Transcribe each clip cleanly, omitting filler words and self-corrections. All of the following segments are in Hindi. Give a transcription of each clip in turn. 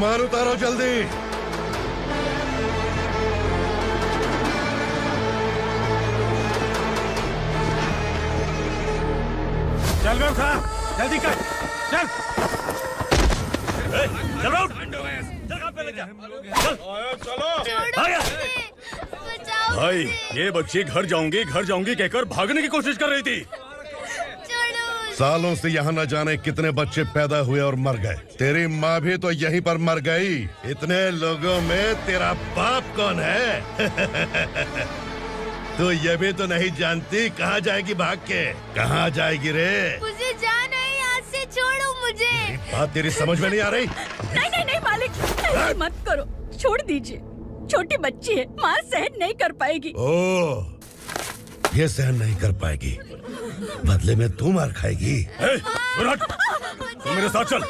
सामान उतारो जल्दी। चल बे उठा, जल्दी कर, चल। चल उठ, चल काम पे लग जा, चलो। भाई ये बच्ची घर जाऊंगी कहकर भागने की कोशिश कर रही थी। सालों से यहाँ न जाने कितने बच्चे पैदा हुए और मर गए। तेरी माँ भी तो यहीं पर मर गई। इतने लोगों में तेरा बाप कौन है? तू ये भी तो नहीं जानती कहाँ जाएगी भाग के? कहाँ जाएगी रे? मुझे जाना है, यहाँ से छोड़ो मुझे। बात तेरी समझ में नहीं आ रही? नहीं मालिक, ऐसे मत करो, छोड़ दीजिए। छोटी बच्ची है, माँ सहन नहीं कर पाएगी। ओह, ये सहन नहीं कर पाएगी, बदले में तू मार खाएगी। तू मेरे साथ चल।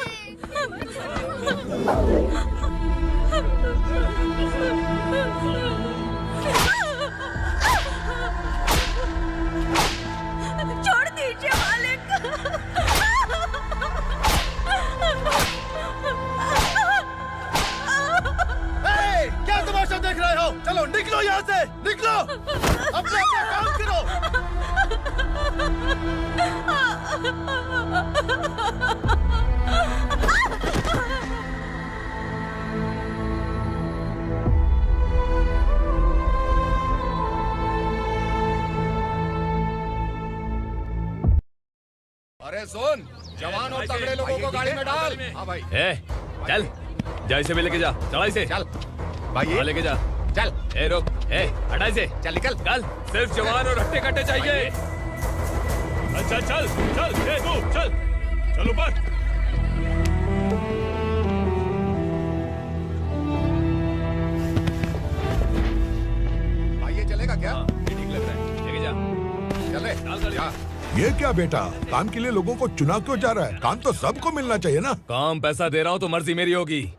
छोड़ दीजिए मालिक। क्या तमाशा देख रहे हो? चलो निकलो यहाँ से, निकलो। अपना काम करो। अरे सुन, जवान और तगड़े लोगों को गाड़ी में डाल। हाँ भाई। चल, जा इसे भी लेके जा, चला इसे। चल भाई, लेके जा। चल। रुक, हटा इसे। चल निकल। चल, सिर्फ जवान और हट्टे कट्टे चाहिए। अच्छा चल, तू चल ऊपर। भाई ये चलेगा क्या? ये ठीक लग रहा है, लेके जा। चले जा। ये क्या बेटा, काम के लिए लोगों को चुना क्यों जा रहा है? काम तो सबको मिलना चाहिए ना। काम पैसा दे रहा हूँ तो मर्जी मेरी होगी।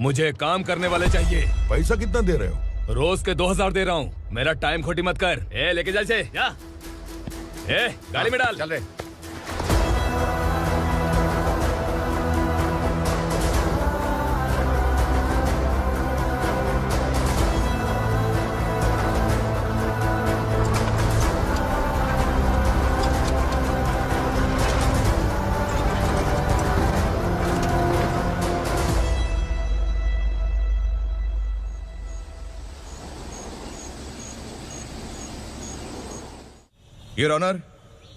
मुझे काम करने वाले चाहिए। पैसा कितना दे रहे हो? रोज के 2000 दे रहा हूँ। मेरा टाइम खोटी मत कर। लेके जा इसे, जा। गाड़ी में डाल। चल रहे। योर ऑनर,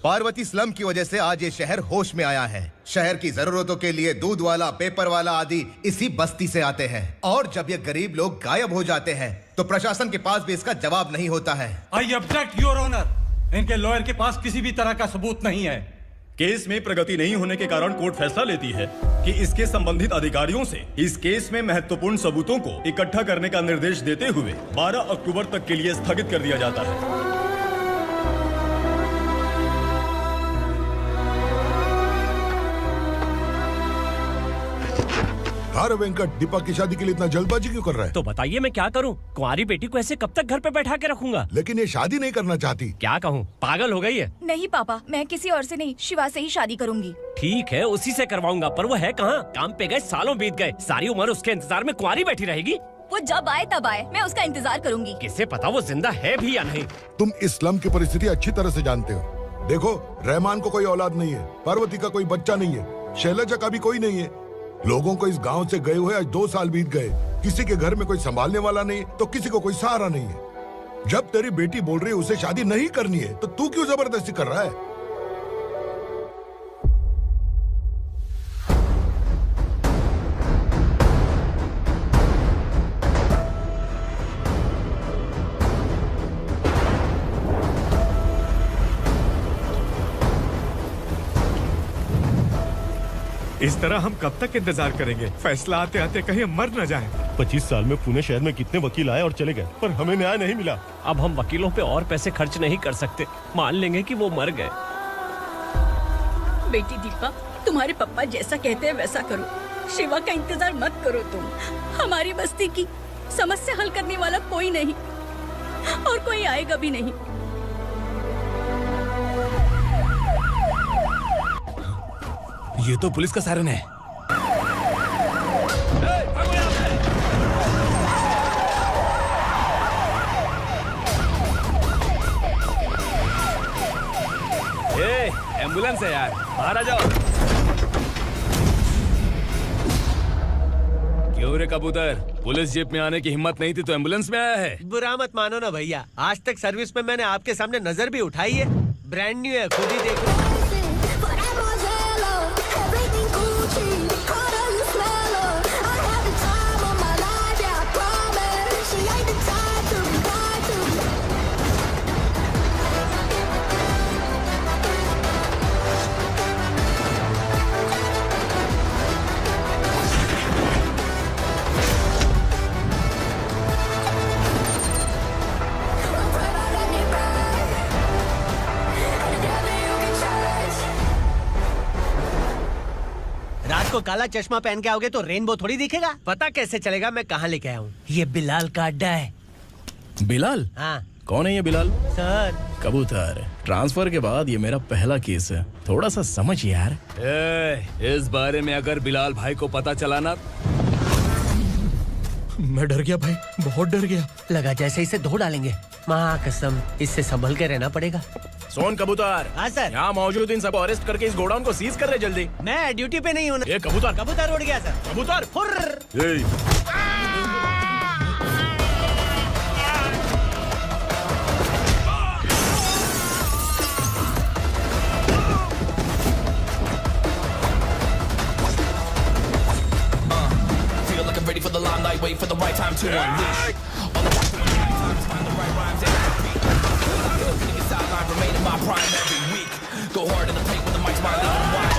पार्वती स्लम की वजह से आज ये शहर होश में आया है। शहर की जरूरतों के लिए दूध वाला, पेपर वाला आदि इसी बस्ती से आते हैं, और जब ये गरीब लोग गायब हो जाते हैं तो प्रशासन के पास भी इसका जवाब नहीं होता है। I object your honour. इनके लॉयर के पास किसी भी तरह का सबूत नहीं है। केस में प्रगति नहीं होने के कारण कोर्ट फैसला लेती है कि इसके संबंधित अधिकारियों से इस केस में महत्वपूर्ण सबूतों को इकट्ठा करने का निर्देश देते हुए 12 अक्टूबर तक के लिए स्थगित कर दिया जाता है। अरे वेंकट, दीपक की शादी के लिए इतना जल्दबाजी क्यों कर रहा है? तो बताइए मैं क्या करूं? कुंवारी बेटी को ऐसे कब तक घर पे बैठा के रखूंगा? लेकिन ये शादी नहीं करना चाहती। क्या कहूं, पागल हो गई है। नहीं पापा, मैं किसी और से नहीं, शिवा से ही शादी करूंगी। ठीक है, उसी से करवाऊंगा, पर वो है कहाँ? काम पे गए, सालों बीत गए, सारी उम्र उसके इंतजार में कुंवारी बैठी रहेगी। वो जब आए तब आए, मैं उसका इंतजार करूंगी। किसे पता वो जिंदा है भी या नहीं। तुम इस्लाम की परिस्थिति अच्छी तरह से जानते हो। देखो, रहमान को कोई औलाद नहीं है, पार्वती का कोई बच्चा नहीं है, शैलजा का भी कोई नहीं है। लोगों को इस गांव से गए हुए आज 2 साल बीत गए। किसी के घर में कोई संभालने वाला नहीं, तो किसी को कोई सहारा नहीं है। जब तेरी बेटी बोल रही है उसे शादी नहीं करनी है, तो तू क्यों जबरदस्ती कर रहा है? इस तरह हम कब तक इंतजार करेंगे? फैसला आते आते कहीं हम मर न जाएं। 25 साल में पुणे शहर में कितने वकील आए और चले गए, पर हमें न्याय नहीं मिला। अब हम वकीलों पे और पैसे खर्च नहीं कर सकते। मान लेंगे कि वो मर गए। बेटी दीपा, तुम्हारे पापा जैसा कहते हैं वैसा करो। शिवा का इंतजार मत करो तुम। हमारी बस्ती की समस्या हल करने वाला कोई नहीं, और कोई आएगा भी नहीं। ये तो पुलिस का सायरन है। एम्बुलेंस है यार, बाहर आ जाओ। क्यों रे कबूतर, पुलिस जीप में आने की हिम्मत नहीं थी तो एम्बुलेंस में आया है? बुरा मत मानो ना भैया, आज तक सर्विस में मैंने आपके सामने नजर भी उठाई है। ब्रांड न्यू है, खुद ही देखो। रात को काला चश्मा पहन के आओगे तो रेनबो थोड़ी दिखेगा। पता कैसे चलेगा मैं कहाँ लेके आया हूँ? ये बिलाल का अड्डा है। बिलाल? हाँ। कौन है ये बिलाल? सर कबूतर, ट्रांसफर के बाद ये मेरा पहला केस है, थोड़ा सा समझ यार। इस बारे में अगर बिलाल भाई को पता चला ना। मैं डर गया भाई, बहुत डर गया। लगा जैसे इसे धो डालेंगे। माँ कसम, इससे संभल के रहना पड़ेगा। सोन कबूतर। हाँ सर। यहाँ मौजूद इन सबको अरेस्ट करके इस गोडाउन को सीज कर रहे जल्दी। मैं ड्यूटी पे नहीं हूँ। ये कबूतर। कबूतर उड़ गया सर। कबूतर। Ready for the limelight, wait for the right time to unleash. All the time to find the right rhymes and beat. Nigga sideline, remain in my prime every week. Go hard in the paint with the mic's my leading wide.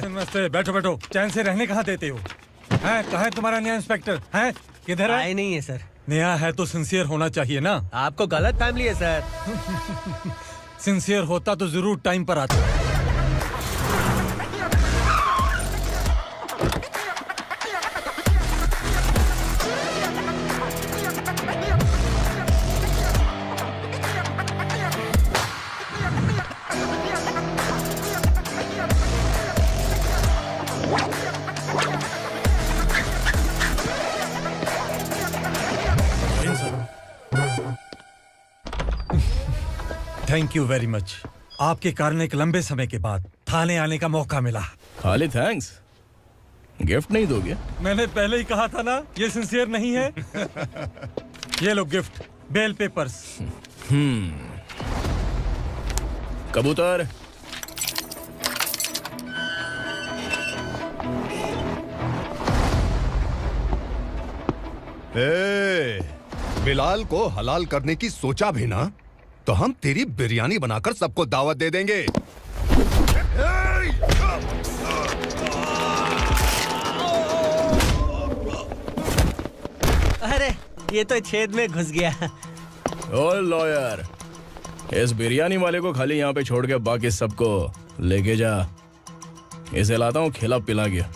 नमस्ते, बैठो बैठो। चैन से रहने कहाँ देते हो? हैं, कहाँ है तुम्हारा नया इंस्पेक्टर? हैं, किधर है? आए नहीं है सर। नया है तो सिंसियर होना चाहिए ना। आपको गलत फैमिली है सर। सिंसियर होता तो जरूर टाइम पर आता। Thank you very much. आपके कारण एक लंबे समय के बाद थाने आने का मौका मिला। खाली थैंक्स, गिफ्ट नहीं दोगे? मैंने पहले ही कहा था ना, ये सिंसियर नहीं है। ये लो गिफ्ट, बेल पेपर्स। कबूतर, बिलाल को हलाल करने की सोचा भी ना तो हम तेरी बिरयानी बनाकर सबको दावत दे देंगे। अरे ये तो छेद में घुस गया। ओ लॉयर, इस बिरयानी वाले को खाली यहाँ पे छोड़ के बाकी सबको लेके जा। इसे लाता हूँ खिला पिला गया।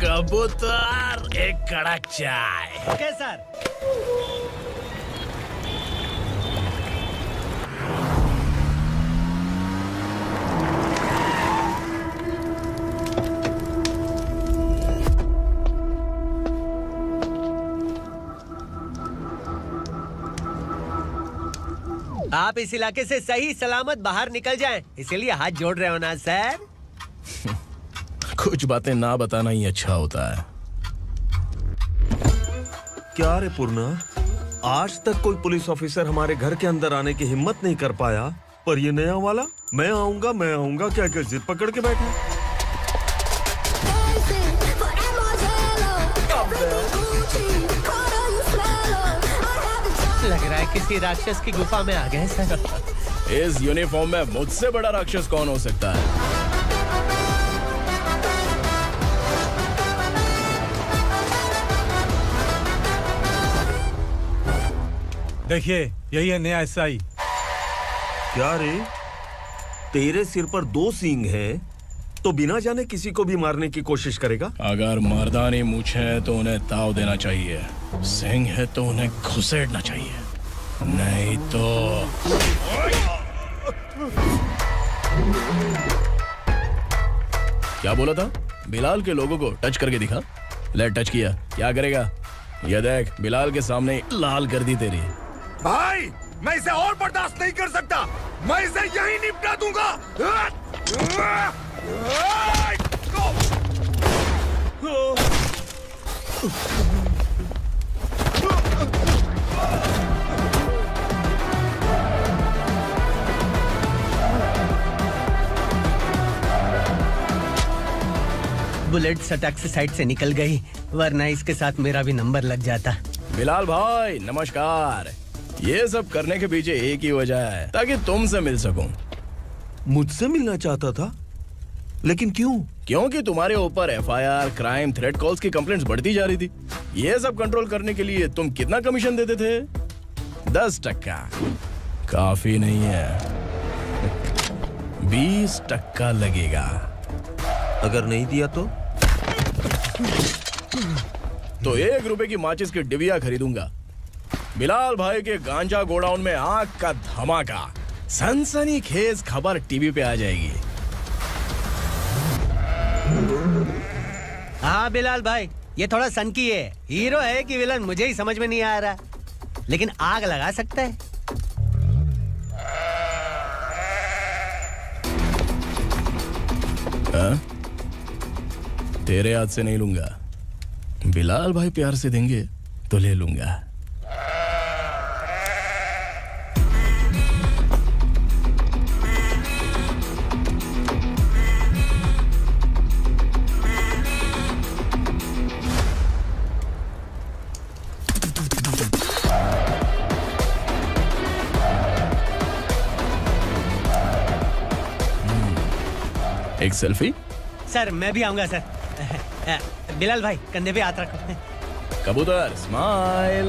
कबूतर, एक कड़क चाय। Okay sir. आप इस इलाके से सही सलामत बाहर निकल जाएं, इसीलिए हाथ जोड़ रहे हो ना सर? कुछ बातें ना बताना ही अच्छा होता है। क्या रे पूर्णा, आज तक कोई पुलिस ऑफिसर हमारे घर के अंदर आने की हिम्मत नहीं कर पाया, पर ये नया वाला मैं आऊंगा क्या क्या जिद पकड़ के बैठा। लग रहा है किसी राक्षस की गुफा में आ गए सर। इस यूनिफॉर्म में मुझसे बड़ा राक्षस कौन हो सकता है? देखिए, यही है नया एसआई। क्या रे, तेरे सिर पर 2 सींग हैं, तो बिना जाने किसी को भी मारने की कोशिश करेगा? अगर मर्दानी मूंछ है तो उन्हें ताव देना चाहिए, सिंह है तो उन्हें घुसेड़ना चाहिए, नहीं तो क्या बोला था? बिलाल के लोगों को टच करके दिखा। ले टच किया, क्या करेगा? ये देख, बिलाल के सामने लाल कर दी तेरी। भाई, मैं इसे और बर्दाश्त नहीं कर सकता, मैं इसे यहीं निपटा दूंगा। बुलेट सटक से साइड से निकल गई, वरना इसके साथ मेरा भी नंबर लग जाता। बिलाल भाई नमस्कार। ये सब करने के पीछे एक ही वजह है, ताकि तुमसे मिल सकूं। मुझसे मिलना चाहता था? लेकिन क्यों? क्योंकि तुम्हारे ऊपर एफआईआर, क्राइम, थ्रेट कॉल्स की कंप्लेंट्स बढ़ती जा रही थी। ये सब कंट्रोल करने के लिए तुम कितना कमीशन देते थे? 10%। काफी नहीं है, 20% लगेगा। अगर नहीं दिया तो 1 रुपए की माचिस की डिबिया खरीदूंगा। बिलाल भाई के गांजा गोडाउन में आग का धमाका, सनसनीखेज खबर टीवी पे आ जाएगी। हाँ बिलाल भाई, ये थोड़ा सनकी है, हीरो है कि विलन मुझे ही समझ में नहीं आ रहा, लेकिन आग लगा सकता है। तेरे हाथ से नहीं लूंगा, बिलाल भाई प्यार से देंगे तो ले लूंगा। एक सेल्फी? सर मैं भी आऊंगा सर। बिलाल भाई कंधे पे हाथ रखो। कबूतर स्माइल।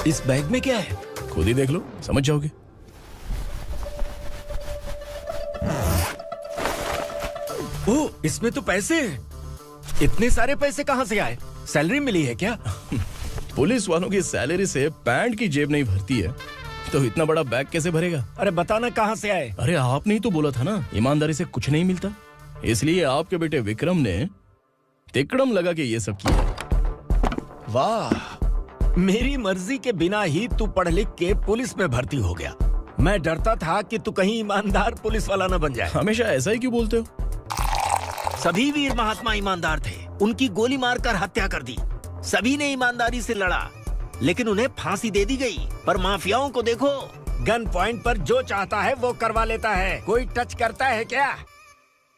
इस बैग में क्या है? खुद ही देख लो, समझ जाओगे। ओह, इसमें तो पैसे हैं। इतने सारे पैसे कहाँ से आए? सैलरी मिली है क्या? पुलिस वालों की सैलरी से पैंट की जेब नहीं भरती है, तो इतना बड़ा बैग कैसे भरेगा? अरे बताना कहाँ से आए? अरे आपने ही तो बोला था ना, ईमानदारी से कुछ नहीं मिलता, इसलिए आपके बेटे विक्रम ने तिकड़म लगा के ये सब किया। वाह, मेरी मर्जी के बिना ही तू पढ़ लिख के पुलिस में भर्ती हो गया। मैं डरता था कि तू कहीं ईमानदार पुलिस वाला न बन जाए। हमेशा ऐसा ही क्यों बोलते हो? सभी वीर महात्मा ईमानदार थे, उनकी गोली मारकर हत्या कर दी। सभी ने ईमानदारी से लड़ा, लेकिन उन्हें फांसी दे दी गई। पर माफियाओं को देखो, गन पॉइंट पर जो चाहता है वो करवा लेता है। कोई टच करता है क्या?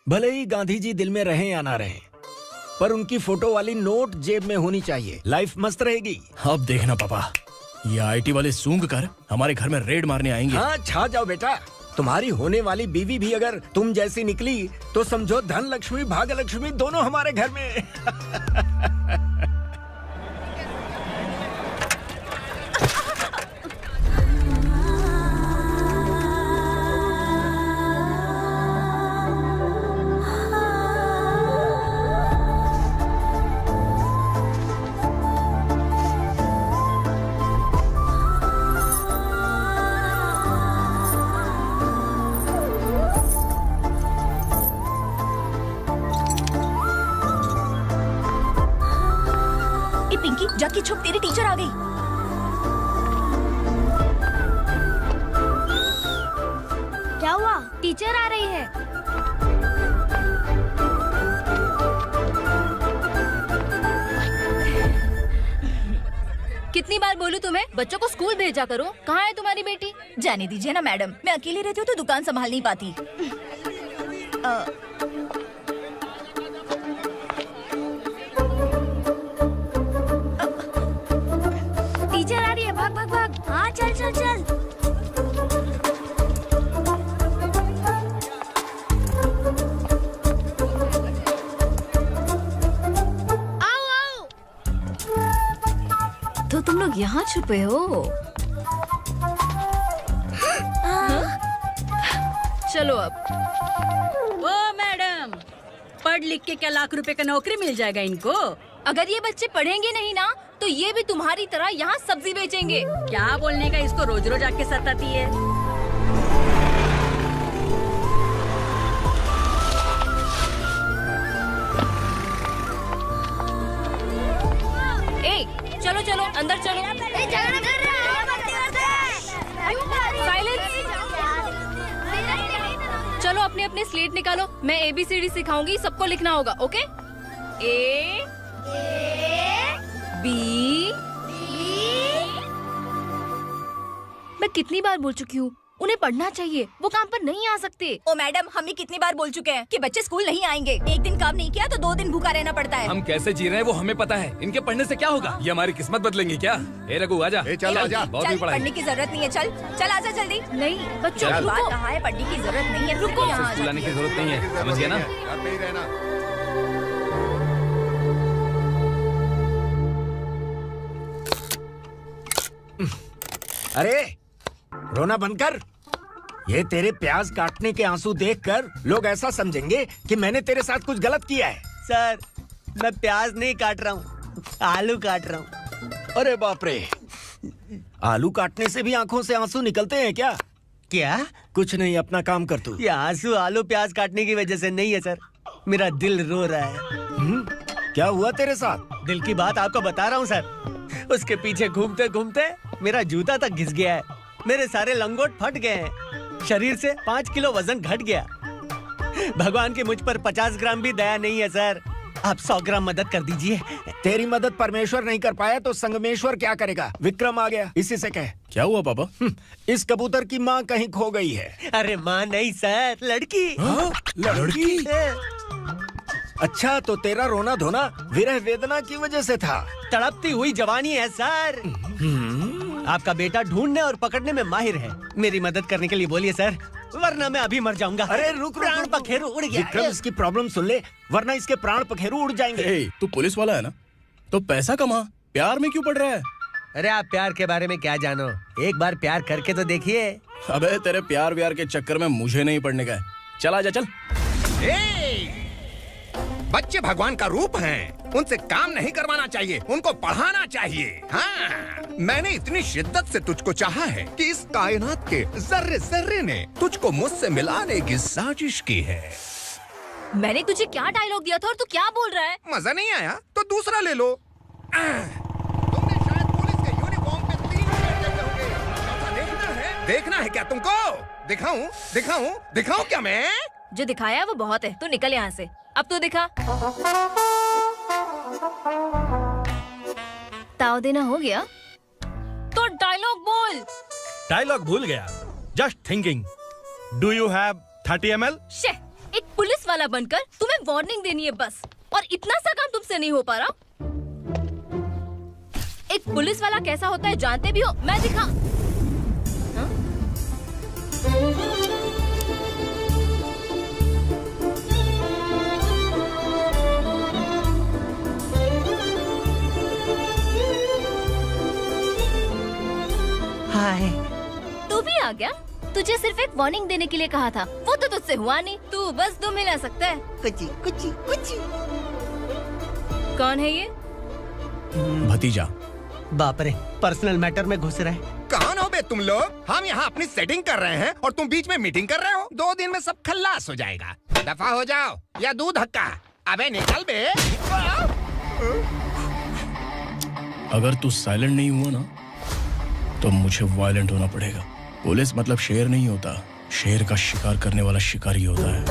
भले ही गांधी जी दिल में रहे या ना रहे, पर उनकी फोटो वाली नोट जेब में होनी चाहिए। लाइफ मस्त रहेगी। अब देखना पापा, ये आईटी वाले सूंघ कर हमारे घर में रेड मारने आएंगे। हाँ, छा जाओ बेटा। तुम्हारी होने वाली बीवी भी अगर तुम जैसी निकली तो समझो धन लक्ष्मी भाग्य लक्ष्मी दोनों हमारे घर में। विकी छुप, तेरी टीचर आ गई। क्या हुआ? टीचर आ रही है। कितनी बार बोलूं तुम्हें, बच्चों को स्कूल भेजा करो। कहाँ है तुम्हारी बेटी? जाने दीजिए ना मैडम, मैं अकेली रहती हूँ तो दुकान संभाल नहीं पाती। टीचर आ रही है, भाग भाग भाग। हाँ चल चल चल। तो तुम लोग यहाँ छुपे हो? चलो अब। ओ मैडम, पढ़ लिख के क्या लाख रुपए का नौकरी मिल जाएगा इनको? अगर ये बच्चे पढ़ेंगे नहीं ना तो ये भी तुम्हारी तरह यहाँ सब्जी बेचेंगे। क्या बोलने का, इसको रोज रोज आके सताती है। चलो चलो अंदर चलो। चलो अपने अपने स्लेट निकालो, मैं ABCD सिखाऊंगी, सबको लिखना होगा। ओके? A B। मैं कितनी बार बोल चुकी हूँ उन्हें पढ़ना चाहिए, वो काम पर नहीं आ सकते। ओ मैडम, हम ही कितनी बार बोल चुके हैं कि बच्चे स्कूल नहीं आएंगे। एक दिन काम नहीं किया तो 2 दिन भूखा रहना पड़ता है। हम कैसे जी रहे हैं वो हमें पता है, इनके पढ़ने से क्या होगा? ये हमारी किस्मत बदलेंगे क्या? ए रघु आजा। चल आजा। बहुत ही पढ़ाई। पढ़ने की जरूरत नहीं है, चल चल आजा जल्दी। नहीं बच्चों, बात कहा है, पढ़ने की जरूरत नहीं है, रुको। स्कूल आने की जरूरत नहीं है, समझ गया ना? घर पे ही रहना। अरे रोना बंद कर। ये तेरे प्याज काटने के आंसू देखकर लोग ऐसा समझेंगे कि मैंने तेरे साथ कुछ गलत किया है। सर, मैं प्याज नहीं काट रहा हूँ, आलू काट रहा हूँ। अरे बाप रे, आलू काटने से भी आंखों से आंसू निकलते हैं क्या? क्या? कुछ नहीं, अपना काम कर तू। ये आंसू आलू प्याज काटने की वजह से नहीं है सर, मेरा दिल रो रहा है। क्या हुआ तेरे साथ? दिल की बात आपको बता रहा हूँ सर। उसके पीछे घूमते घूमते मेरा जूता तक घिस गया है, मेरे सारे लंगोट फट गए हैं, शरीर से 5 किलो वजन घट गया। भगवान की मुझ पर 50 ग्राम भी दया नहीं है सर, आप 100 ग्राम मदद कर दीजिए। तेरी मदद परमेश्वर नहीं कर पाया तो संगमेश्वर क्या करेगा? विक्रम आ गया, इसी से कह। क्या हुआ पापा? इस कबूतर की माँ कहीं खो गई है। अरे माँ नहीं सर, लड़की। लड़की? अच्छा, तो तेरा रोना धोना विरह वेदना की वजह से था। तड़पती हुई जवानी है सर। आपका बेटा ढूंढने और पकड़ने में माहिर है, मेरी मदद करने के लिए बोलिए सर, वरना मैं अभी मर जाऊंगा। अरे रुक, प्राण पखेरु उड़ गया। विक्रम, इसकी प्रॉब्लम सुन ले, वरना इसके प्राण पखेरु उड़ जाएंगे। तू पुलिस वाला है ना, तो पैसा कमा, प्यार में क्यों पड़ रहा है? अरे आप प्यार के बारे में क्या जानो, एक बार प्यार करके तो देखिए। अबे तेरे प्यार व्यार के चक्कर में मुझे नहीं पड़ने का है, चल आजा चल। बच्चे भगवान का रूप हैं, उनसे काम नहीं करवाना चाहिए, उनको पढ़ाना चाहिए। हाँ, मैंने इतनी शिद्दत से तुझको चाहा है कि इस कायनात के जर्रे जर्रे ने तुझको मुझसे मिलाने की साजिश की है। मैंने तुझे क्या डायलॉग दिया था और तू क्या बोल रहा है? मजा नहीं आया तो दूसरा ले लो। तुमने शायद पुलिस के यूनिफॉर्म पे 3 शर्ट देखे होंगे। देखना है क्या तुमको? दिखाऊं दिखाऊं दिखाऊं क्या मैं? जो दिखाया वो बहुत है, तू निकल यहाँ से। अब तो दिखा। ताव देना हो गया तो डायलॉग बोल। डायलॉग भूल गया। Just thinking, do you have 30 ml? शे, एक पुलिस वाला बनकर तुम्हें वार्निंग देनी है बस, और इतना सा काम तुमसे नहीं हो पा रहा। एक पुलिस वाला कैसा होता है जानते भी हो? मैं दिखा। हाय, तू भी आ गया? तुझे सिर्फ एक वार्निंग देने के लिए कहा था, वो तो तुझसे हुआ नहीं। तू बस दो मिला सकता है। कुची कुची कुची। कौन है ये? भतीजा। बाप रे, पर्सनल मैटर में घुस रहा है। कौन हो बे तुम लोग? हम यहाँ अपनी सेटिंग कर रहे हैं और तुम बीच में मीटिंग कर रहे हो। 2 दिन में सब खल्लास हो जाएगा। दफा हो जाओ या दूध हक्का। अबे निकल बे। अगर तू साइलेंट नहीं हुआ ना तो मुझे वायलेंट होना पड़ेगा। पुलिस मतलब शेर नहीं होता, शेर का शिकार करने वाला शिकारी होता है।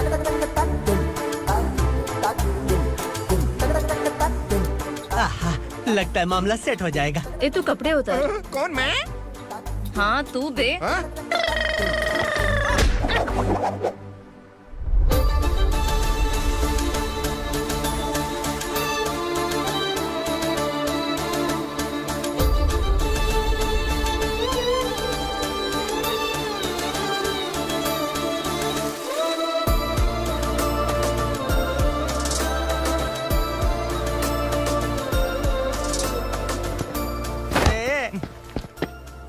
आहा, लगता है मामला सेट हो जाएगा। ये तू कपड़े उतार। कौन मैं? हाँ तू बे।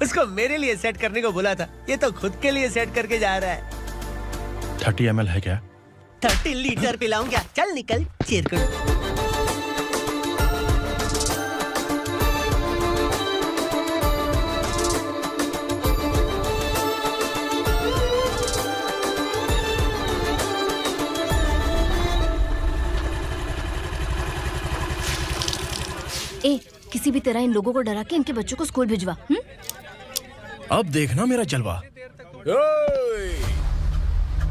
उसको मेरे लिए सेट करने को बोला था, ये तो खुद के लिए सेट करके जा रहा है। 30 ml है क्या? 30 लीटर पिलाऊं क्या? चल निकल चिरकुट। ए, किसी भी तरह इन लोगों को डरा के इनके बच्चों को स्कूल भिजवा। अब देखना मेरा जलवा।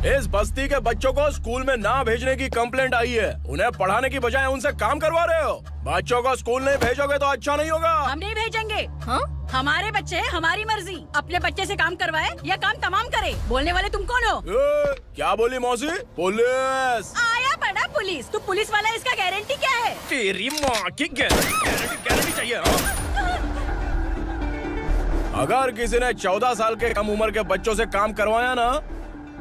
इस बस्ती के बच्चों को स्कूल में ना भेजने की कंप्लेंट आई है। उन्हें पढ़ाने की बजाय उनसे काम करवा रहे हो। बच्चों को स्कूल नहीं भेजोगे तो अच्छा नहीं होगा। हम नहीं भेजेंगे। हाँ? हमारे बच्चे हमारी मर्जी। अपने बच्चे से काम करवाए या काम तमाम करे। बोलने वाले तुम कौन हो? क्या बोली मौसी? पुलिस आया बड़ा पुलिस। तू पुलिस वाला, इसका गारंटी क्या है? तेरी माँ की गारंटी चाहिए। अगर किसी ने 14 साल के कम उम्र के बच्चों से काम करवाया ना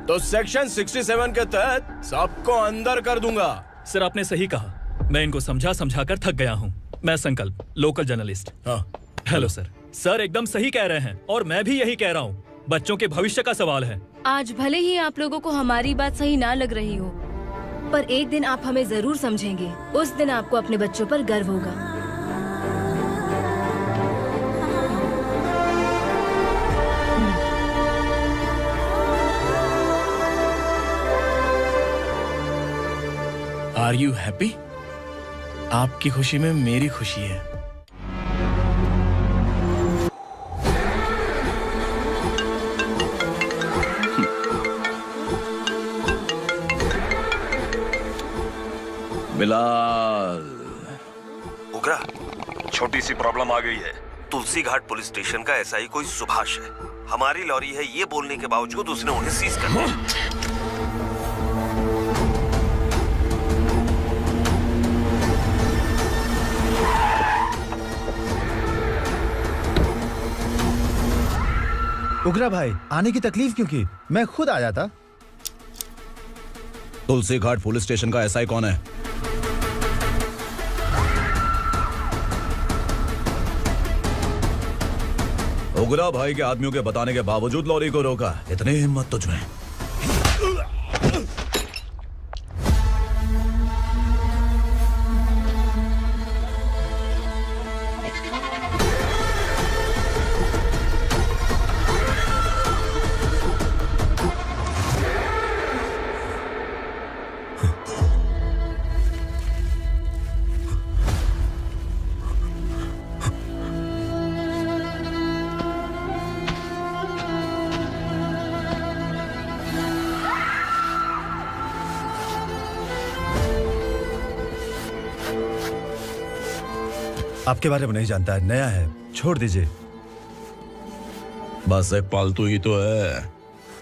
तो सेक्शन 67 के तहत सबको अंदर कर दूंगा। सर आपने सही कहा। मैं इनको समझा कर थक गया हूँ। मैं संकल्प, लोकल जर्नलिस्ट। हाँ। Hello sir. सर एकदम सही कह रहे हैं और मैं भी यही कह रहा हूँ। बच्चों के भविष्य का सवाल है। आज भले ही आप लोगों को हमारी बात सही ना लग रही हो, पर एक दिन आप हमें जरूर समझेंगे। उस दिन आपको अपने बच्चों पर गर्व होगा। Are you happy? आपकी खुशी में मेरी खुशी है। बिलाल। उगरा, छोटी सी प्रॉब्लम आ गई है। तुलसी घाट पुलिस स्टेशन का एसआई कोई सुभाष है। हमारी लॉरी है ये बोलने के बावजूद उसने उन्हें सीज कर दिया। उगरा भाई, आने की तकलीफ क्यों की? मैं खुद आ जाता। तुलसी घाट पुलिस स्टेशन का एसआई कौन है? उगरा भाई के आदमियों के बताने के बावजूद लॉरी को रोका। इतनी हिम्मत तुझमें? आपके बारे में नहीं जानता है, नया है, छोड़ दीजिए। बस एक पालतू ही तो है।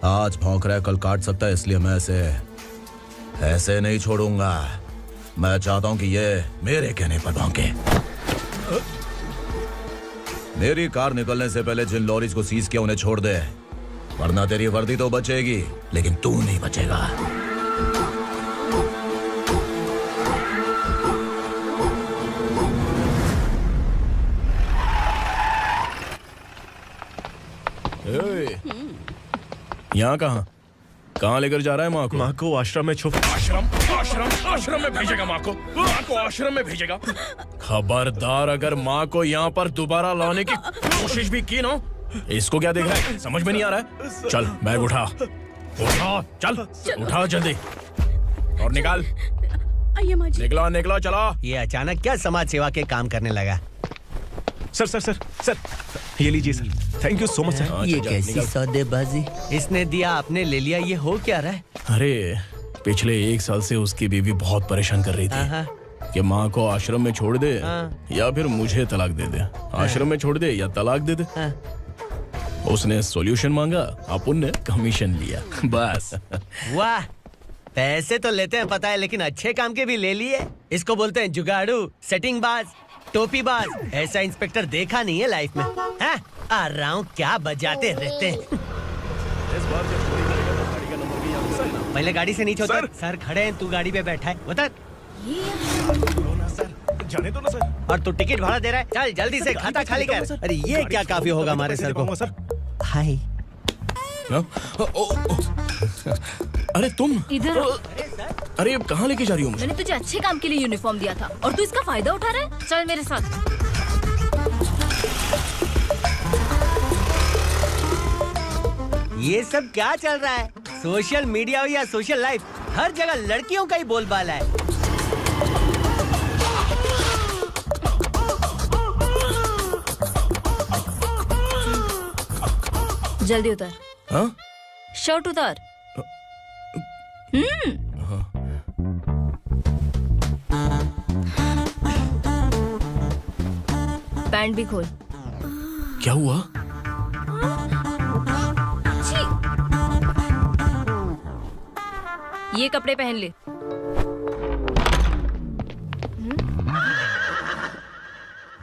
आज भौंक रहा है, कल काट सकता है, इसलिए मैं ऐसे नहीं छोड़ूंगा। मैं चाहता हूं कि ये मेरे कहने पर भौंके। मेरी कार निकलने से पहले जिन लॉरीज को सीज किया उन्हें छोड़ दे, वरना तेरी वर्दी तो बचेगी लेकिन तू नहीं बचेगा। यहाँ कहाँ लेकर जा रहा है माँ को? माँ को आश्रम में छुप। आश्रम में भेजेगा माँ को? माँ को आश्रम में भेजेगा? खबरदार, अगर माँ को यहाँ पर दोबारा लाने की कोशिश भी की ना, इसको क्या देख रहा है? समझ में नहीं आ रहा है? चल बैग उठा, चल उठा जल्दी और निकाल। निकला चला। ये अचानक क्या समाज सेवा के काम करने लगा? सर सर सर सर ये लीजिए sir, thank you so much sir. ये कैसी सौदेबाजी? इसने दिया, आपने ले लिया, ये हो क्या रहा है? अरे पिछले 1 साल से उसकी बीवी बहुत परेशान कर रही थी कि माँ को आश्रम में छोड़ दे या फिर मुझे तलाक दे दे, आश्रम में छोड़ दे या तलाक दे दे। उसने सॉल्यूशन मांगा, अपन ने कमीशन लिया, बस। वाह, पैसे तो लेते हैं पता है, लेकिन अच्छे काम के भी ले लिए। इसको बोलते हैं जुगाड़ू, सेटिंग बाज, टोपी बाज। ऐसा इंस्पेक्टर देखा नहीं है लाइफ में। हाँ? आ रहा हूँ, क्या बजाते रहते हैं। पहले गाड़ी से नीचे उतर। सर खड़े हैं, तू गाड़ी पे बैठा है, उतर। जाने दो ना सर। और तू टिकट भाड़ा दे रहा है, चल जल्दी से खाता खाली कर। अरे ये क्या काफी होगा हमारे सर को। हाय। अरे तुम इधर। अरे अब कहाँ लेके जा रही हो मुझे? मैंने तुझे अच्छे काम के लिए यूनिफॉर्म दिया था और तू इसका फायदा उठा रहा है। चल मेरे साथ। ये सब क्या चल रहा है? सोशल मीडिया हो या सोशल लाइफ, हर जगह लड़कियों का ही बोलबाला है। जल्दी उतर। हाँ? शर्ट उतार। पैंट भी खोल। क्या हुआ? ये कपड़े पहन ले।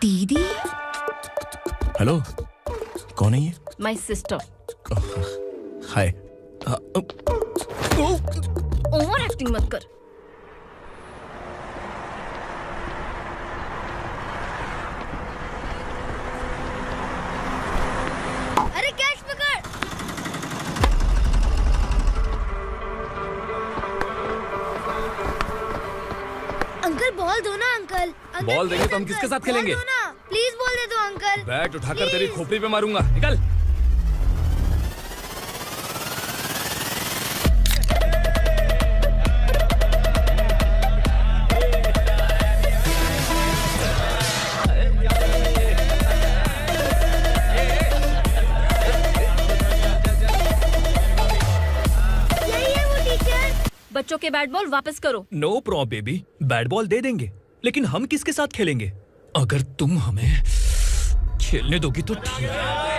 दीदी। हेलो, कौन है ये? My sister. Hi. Over acting मत कर। अरे कैच पकड़। अंकल बॉल दो ना अंकल। बॉल देंगे तो हम किसके साथ खेलेंगे? प्लीज बॉल दे दो अंकल। बैट उठाकर तेरी खोपड़ी पे मारूंगा, निकल। बच्चों के बैट बॉल वापस करो। No problem baby, bat ball दे देंगे, लेकिन हम किसके साथ खेलेंगे? अगर तुम हमें खेलने दोगी तो ठीक है।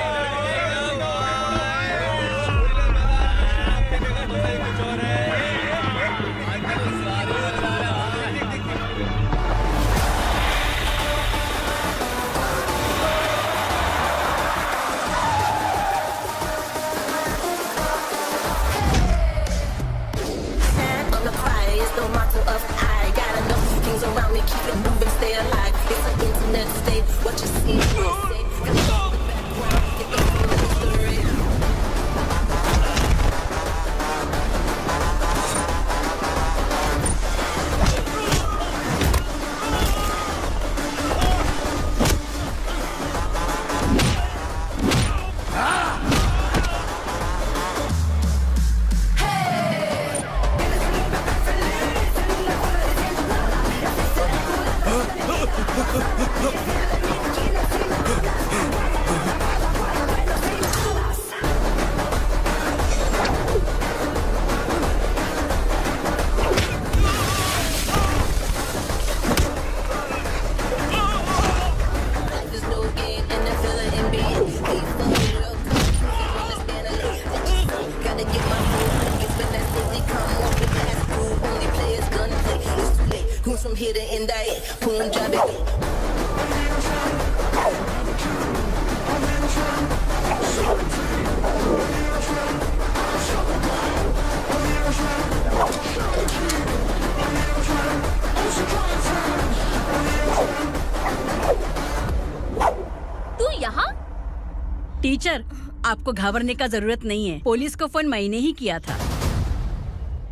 टीचर, आपको घबराने का जरूरत नहीं है। पुलिस को फोन मैंने ही किया था।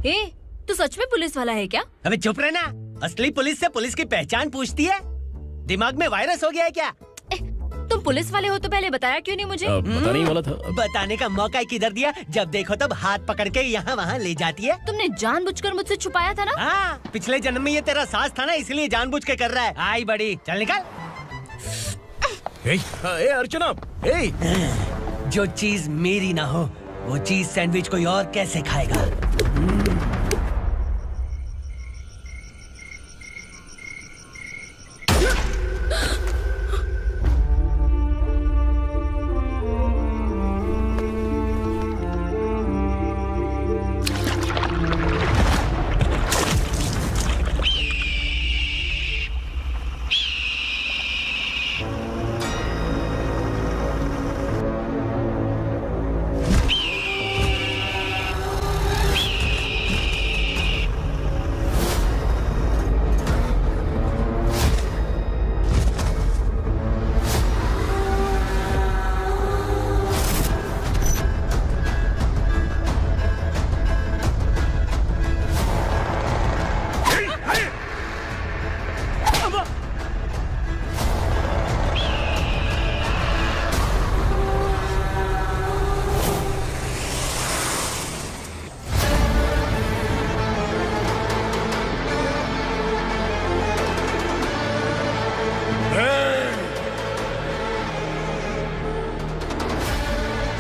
ए, तू सच में पुलिस वाला है क्या? अबे चुप रहना। असली पुलिस से पुलिस की पहचान पूछती है? दिमाग में वायरस हो गया है क्या? तुम पुलिस वाले हो तो पहले बताया क्यों नहीं मुझे? बताने ही वाला था। बताने का मौका किधर दिया? जब देखो तब हाथ पकड़ के यहाँ वहाँ ले जाती है। तुमने जानबूझकर मुझसे छुपाया था ना? हाँ, पिछले जन्म में ये तेरा सास था ना, इसलिए जानबूझ के कर रहा है। आई बड़ी, चल निकल। ए अर्चना, जो चीज मेरी ना हो वो चीज सैंडविच कोई और कैसे खाएगा?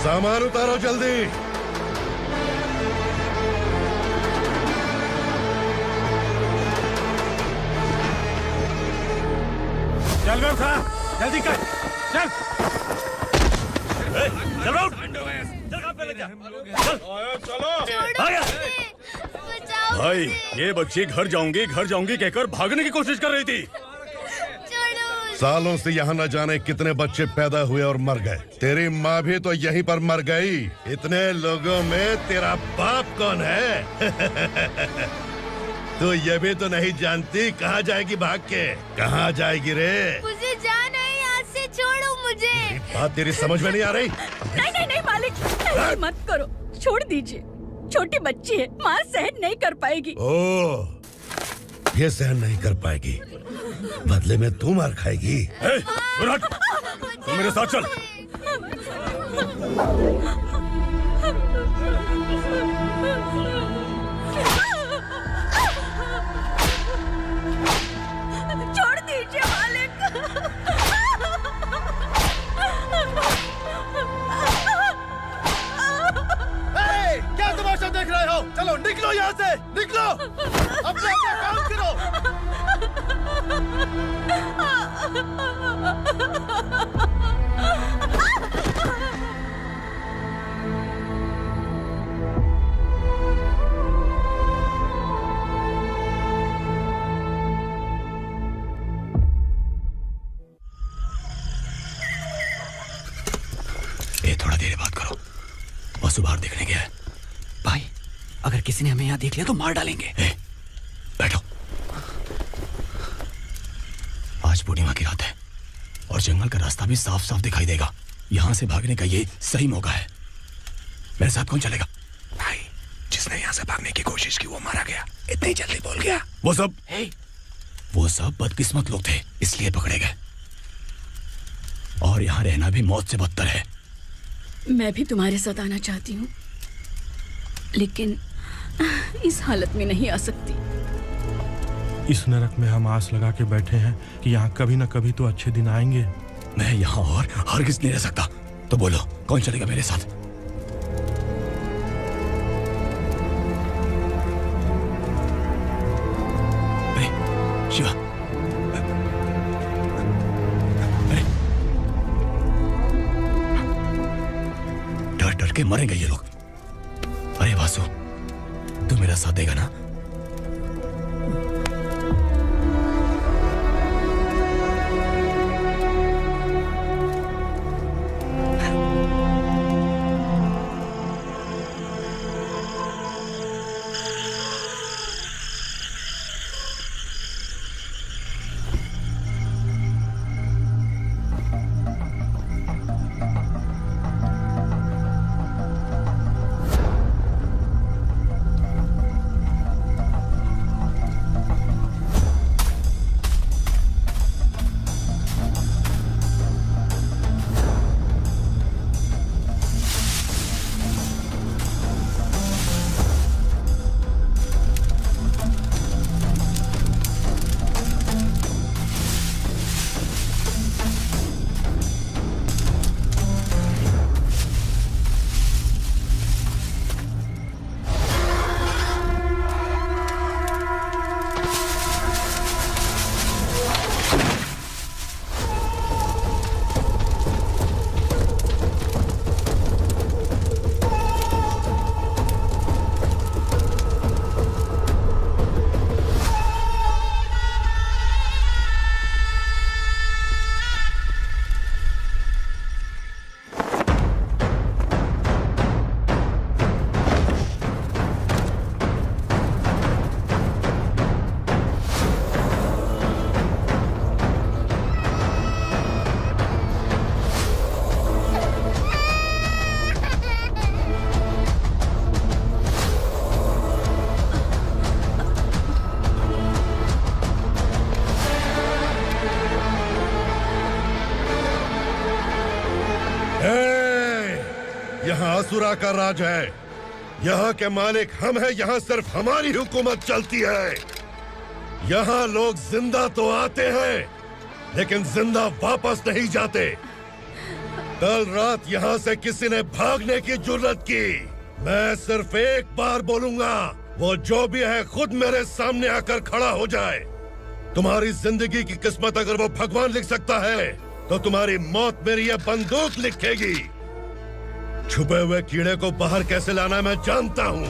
सामान उतारो जल्दी। चल व्यवस्था, जल्दी कर, चल। चल राउंड, भाई ये बच्ची घर जाऊंगी कहकर भागने की कोशिश कर रही थी। सालों से यहाँ न जाने कितने बच्चे पैदा हुए और मर गए। तेरी माँ भी तो यहीं पर मर गई। इतने लोगों में तेरा बाप कौन है? तू ये भी तो नहीं जानती कहाँ जाएगी भाग के? कहाँ जाएगी रे? मुझे जाना है यहाँ से, छोड़ो मुझे। बात तेरी समझ में नहीं आ रही? नहीं मालिक, ऐसे मत करो, छोड़ दीजिए। छोटी बच्ची है, माँ सहन नहीं कर पाएगी। ओह, ये सहन नहीं कर पाएगी, बदले में तू मार खाएगी। तू मेरे साथ चल। छोड़ दीजिए मालिक। क्या तमाशा देख रहे हो? चलो निकलो यहाँ से, निकलो। अपना काम करो। ए, थोड़ा देर बात करो। वसु बाहर देखने गया है। भाई, अगर किसी ने हमें यहाँ देख लिया तो मार डालेंगे। बैठो। आज पूर्णिमा की रात है और जंगल का रास्ता भी साफ साफ दिखाई देगा। यहाँ से भागने का ये सही मौका है। मेरे साथ कौन चलेगा? भाई, जिसने यहाँ से भागने की कोशिश की वो मारा गया। इतनी जल्दी बोल गया। वो सब बदकिस्मत लोग थे, इसलिए पकड़े गए। और यहाँ रहना भी मौत से बदतर है। मैं भी तुम्हारे साथ आना चाहती हूँ, लेकिन इस हालत में नहीं आ सकती। इस नरक में हम आस लगा के बैठे हैं कि यहाँ कभी न कभी तो अच्छे दिन आएंगे। मैं यहाँ और हरगिज़ नहीं रह सकता। तो बोलो, कौन चलेगा मेरे साथ? अरे शिवा, अरे डर डर के मरेंगे ये लोग। अरे वासु, तू मेरा साथ देगा ना? असुरा का राज है। यहाँ के मालिक हम हैं, यहाँ सिर्फ हमारी हुकूमत चलती है। यहाँ लोग जिंदा तो आते हैं लेकिन जिंदा वापस नहीं जाते। कल रात यहाँ से किसी ने भागने की जुर्रत की, मैं सिर्फ एक बार बोलूंगा, वो जो भी है खुद मेरे सामने आकर खड़ा हो जाए। तुम्हारी जिंदगी की किस्मत अगर वो भगवान लिख सकता है तो तुम्हारी मौत मेरी ये बंदूक लिखेगी। छुपे हुए कीड़े को बाहर कैसे लाना है मैं जानता हूँ।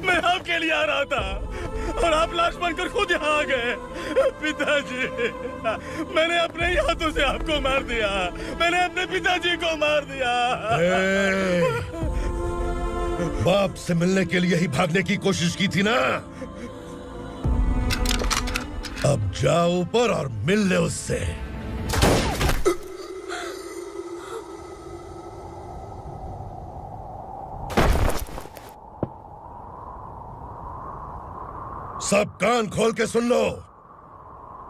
मैं आपके लिए आ रहा था और आप लाश बनकर खुद यहाँ आ गए। पिताजी, मैंने अपने ही हाथों से आपको मार दिया। मैंने अपने पिताजी को मार दिया। बाप से मिलने के लिए ही भागने की कोशिश की थी ना? अब जाओ ऊपर और मिल ले उससे। सब कान खोल के सुन लो।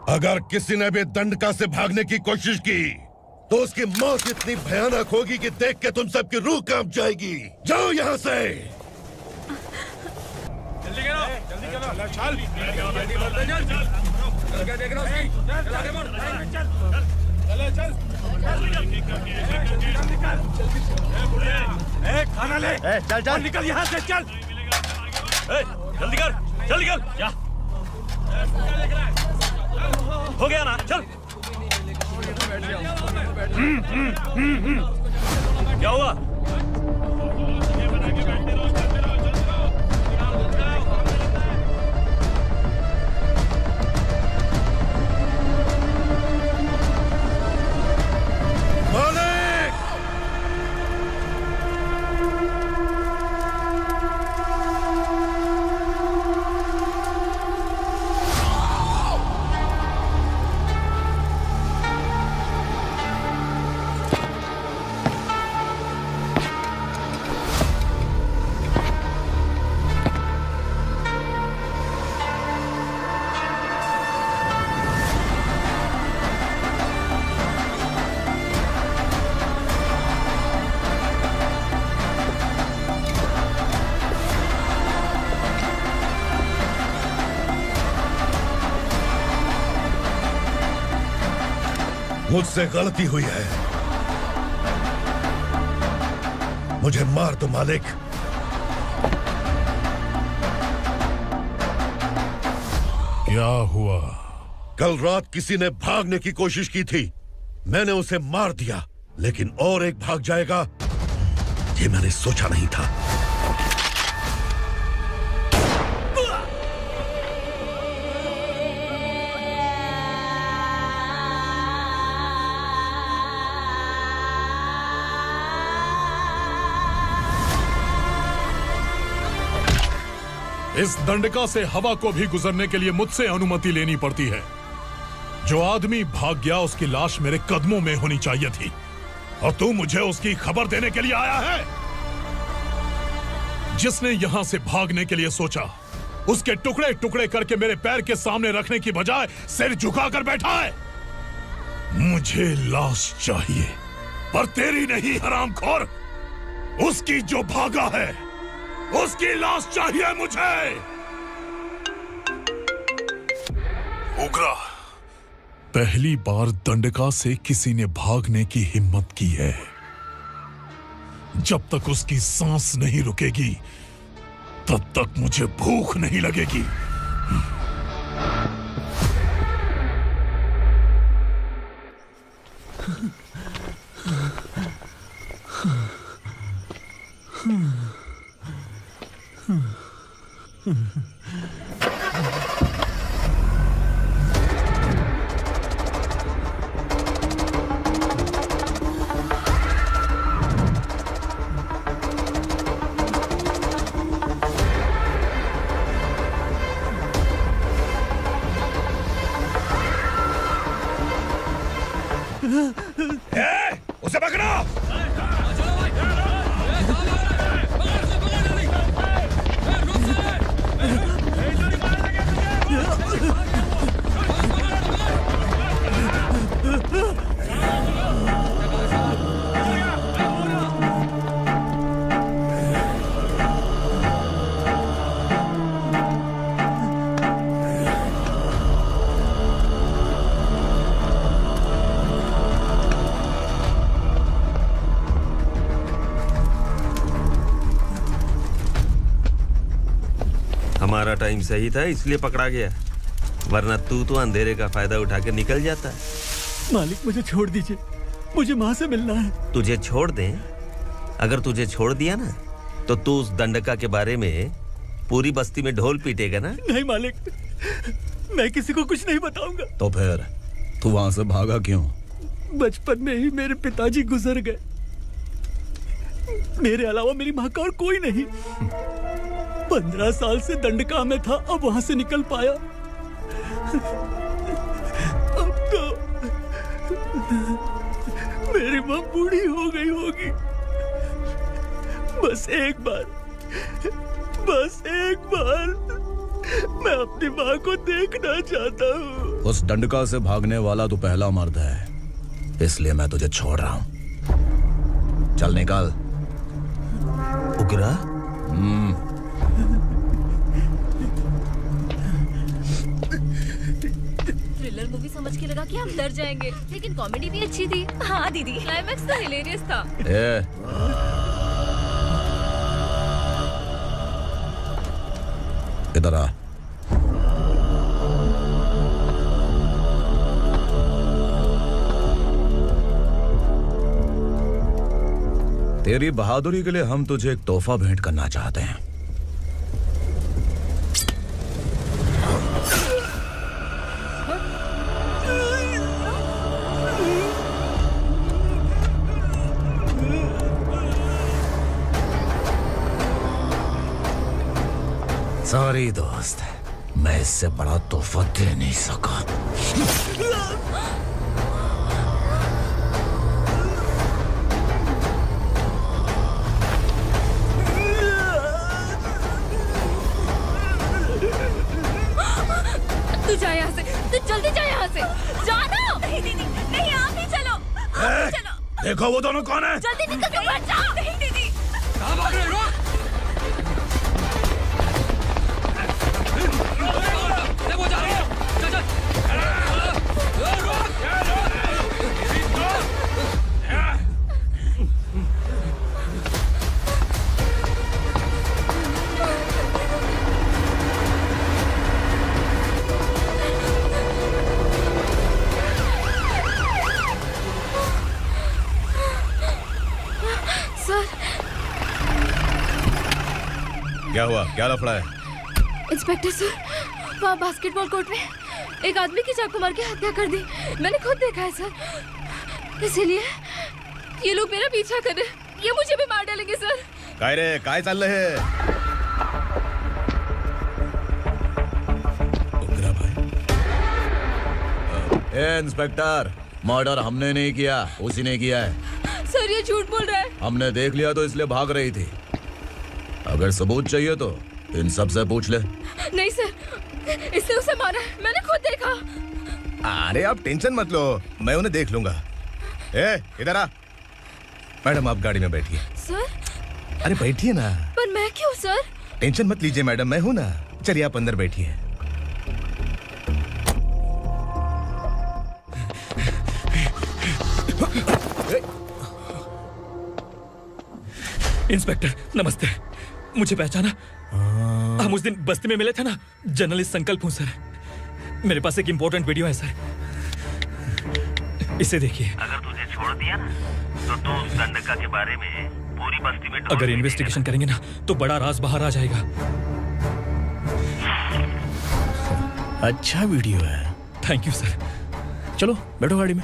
अगर किसी ने भी दंडका से भागने की कोशिश की तो उसकी मौत इतनी भयानक होगी कि देख के तुम सबकी रूह कांप जाएगी। जाओ यहाँ से। जल्दी करो, जल्दी करो, चल, जल्दी बढ़ते चल, क्या देख रहा है? चल आगे बढ़, चल, खाना ले, चल चल निकल यहाँ से, चल। जल्दी कर, जल्दी कर, जा। हो गया ना, चल। क्या हुआ? मुझसे गलती हुई है, मुझे मार दो मालिक। क्या हुआ? कल रात किसी ने भागने की कोशिश की थी, मैंने उसे मार दिया, लेकिन और एक भाग जाएगा ये मैंने सोचा नहीं था। इस दंडका से हवा को भी गुजरने के लिए मुझसे अनुमति लेनी पड़ती है। जो आदमी भाग गया उसकी लाश मेरे कदमों में होनी चाहिए थी, और तू मुझे उसकी खबर देने के लिए आया है। जिसने यहां से भागने के लिए सोचा उसके टुकड़े टुकड़े करके मेरे पैर के सामने रखने की बजाय सिर झुकाकर बैठा है। मुझे लाश चाहिए, पर तेरी नहीं हरामखोर, उसकी जो भागा है उसकी लाश चाहिए मुझे। उग्रा, पहली बार दंडका से किसी ने भागने की हिम्मत की है। जब तक उसकी सांस नहीं रुकेगी तब तक मुझे भूख नहीं लगेगी। उसे पकड़ो। हमारा टाइम सही था इसलिए पकड़ा गया, वरना तू तो अंधेरे का फायदा उठा के निकल जाता। मालिक मुझे छोड़ दीजिए, मुझे माँ से मिलना है। तुझे छोड़ दें? अगर तुझे छोड़ दिया ना तो तू उस दंडका के बारे में पूरी बस्ती में ढोल पीटेगा ना। नहीं मालिक, मैं किसी को कुछ नहीं बताऊंगा। तो फिर तू वहां से भागा क्यों? बचपन में ही मेरे पिताजी गुजर गए, मेरे अलावा मेरी माँ का और कोई नहीं। 15 साल से दंडका में था, अब वहां से निकल पाया। अब तो मेरी माँ बूढ़ी हो गई होगी। बस एक बार मैं अपनी माँ को देखना चाहता हूँ। उस दंडका से भागने वाला तो पहला मर्द है, इसलिए मैं तुझे छोड़ रहा हूँ। चल निकल। उग्रा? थ्रिलर मूवी समझ के लगा कि हम डर जाएंगे, लेकिन कॉमेडी भी अच्छी थी। हाँ दीदी, क्लाइमैक्स तो हिलेरियस था। इधर आ। तेरी बहादुरी के लिए हम तुझे एक तोहफा भेंट करना चाहते हैं। सॉरी दोस्त, मैं इससे बड़ा तोहफा दे नहीं सका। तू जा यहाँ से, तू जल्दी जा यहाँ से। जाना। नहीं दीदी, नहीं आप ही चलो, आप ही चलो। देखो वो दोनों कौन है? जल्दी निकल के मत जाओ। नहीं दीदी। कहाँ भाग रहे हो? वो जा रही है। चल चल। क्या हुआ? क्या लफड़ा है? इंस्पेक्टर सर, वहाँ बास्केटबॉल कोर्ट में एक आदमी की चाकू मार के हत्या कर दी। मैंने खुद देखा है सर, इसीलिए ये लोग मेरा पीछा कर रहे। ये मुझे भी मार डालेंगे सर। काय रे, काय चल रहे हैं? उग्रा भाई। ए इंस्पेक्टर, मर्डर हमने नहीं किया, उसी ने किया है। सर ये झूठ बोल रहा है। हमने देख लिया तो इसलिए भाग रही थी। अगर सबूत चाहिए तो इन सब से पूछ ले। नहीं सर, इसने उसे मारा है, मैंने खुद देखा। अरे आप टेंशन मत लो, मैं उन्हें देख लूंगा। ए, इधर आ। मैडम आप गाड़ी में बैठिए। सर? अरे बैठिए ना। पर मैं क्यों सर? टेंशन मत लीजिए मैडम, मैं हूं ना। चलिए आप अंदर बैठिए। इंस्पेक्टर नमस्ते, मुझे पहचाना? हम उस दिन बस्ती में मिले थे ना। जर्नलिस्ट संकल्प हूँ सर। मेरे पास एक इम्पोर्टेंट वीडियो है सर, इसे देखिए। अगर तुझे छोड़ दिया ना तो तू उस दंडका के बारे में पूरी बस्ती में अगर इन्वेस्टिगेशन करेंगे ना तो बड़ा राज बाहर आ जाएगा। अच्छा वीडियो है। Thank you sir. चलो बैठो गाड़ी में।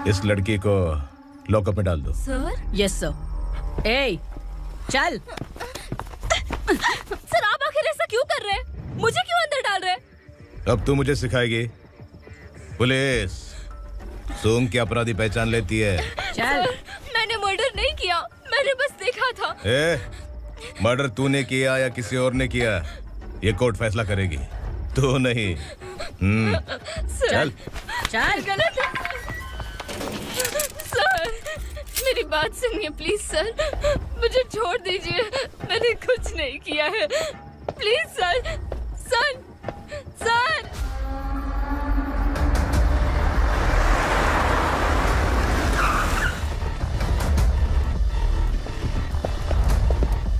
इस लड़की को लॉकअप में डाल दो। सर? Yes sir. ए, चल। सर आप आखिर ऐसा क्यों कर रहे हैं? मुझे क्यों अंदर डाल रहे हैं? अब तू मुझे सिखाएगी? पुलिस सूंघ के अपराधी पहचान लेती है। चल। मैंने मर्डर नहीं किया, मैंने बस देखा था। मर्डर तूने किया या किसी और ने किया, ये कोर्ट फैसला करेगी, तू नहीं। चल चल। गलत है सर, मेरी बात सुनिए प्लीज सर, मुझे छोड़ दीजिए, मैंने कुछ नहीं किया है, please sir. Sir sir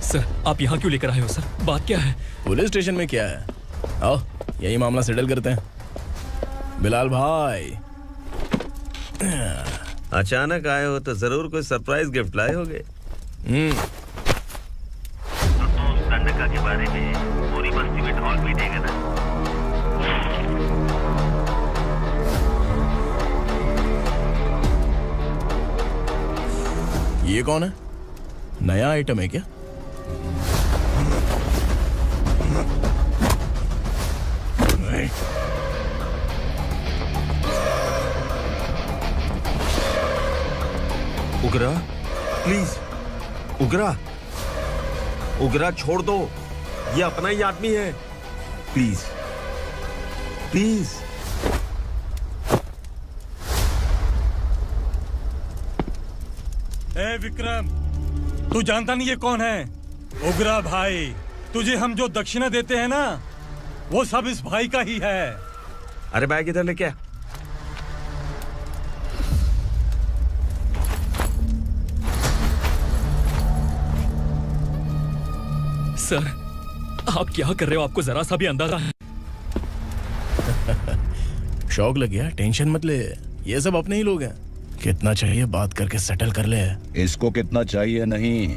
sir आप यहाँ क्यों लेकर आए हो सर? बात क्या है? पुलिस स्टेशन में क्या है? आओ यही मामला सेटल करते हैं। बिलाल भाई, अचानक आए हो तो जरूर कोई सरप्राइज गिफ्ट लाए होगे। तो उस दंडका के बारे में पूरी बस्ती में ढोल पीटेगा ना। ये कौन है? नया आइटम है क्या? उगरा प्लीज, उगरा उगरा छोड़ दो, ये अपना ही आदमी है, प्लीज प्लीज। ए विक्रम, तू जानता नहीं ये कौन है? उगरा भाई। तुझे हम जो दक्षिणा देते हैं ना, वो सब इस भाई का ही है। अरे बैग इधर लेके आ। सर आप क्या कर रहे हो? आपको जरा सा भी अंदाजा है? शौक लग गया? टेंशन मत ले, ये सब अपने ही लोग हैं। कितना चाहिए बात करके सेटल कर ले। इसको कितना चाहिए नहीं,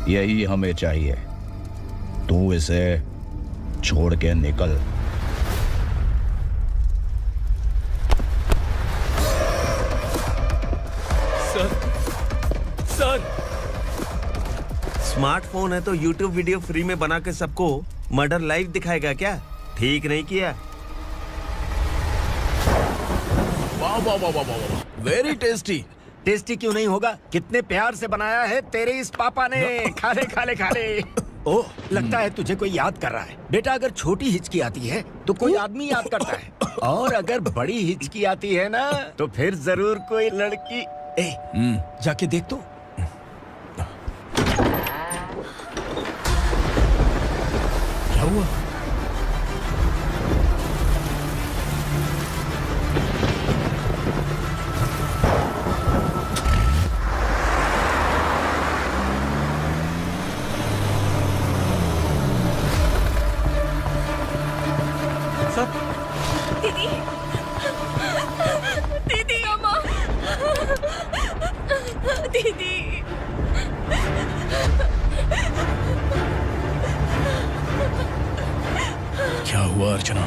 यही हमें चाहिए। तू इसे छोड़ के निकल। सर स्मार्टफोन है तो YouTube वीडियो फ्री में बना के सबको मर्डर लाइव दिखाएगा क्या? ठीक नहीं किया। वाह वाह वाह वाह वाह, वेरी टेस्टी। टेस्टी क्यों नहीं होगा? कितने प्यार से बनाया है तेरे इस पापा ने। खा ले खा ले खा ले। ओह, लगता है तुझे कोई याद कर रहा है। बेटा अगर छोटी हिचकी आती है तो कोई आदमी याद करता है, और अगर बड़ी हिचकी आती है ना तो फिर जरूर कोई लड़की। जाके देख तो। क्या हुआ? दीदी, दीदी, अम्मा, दीदी। क्या हुआ अर्चना?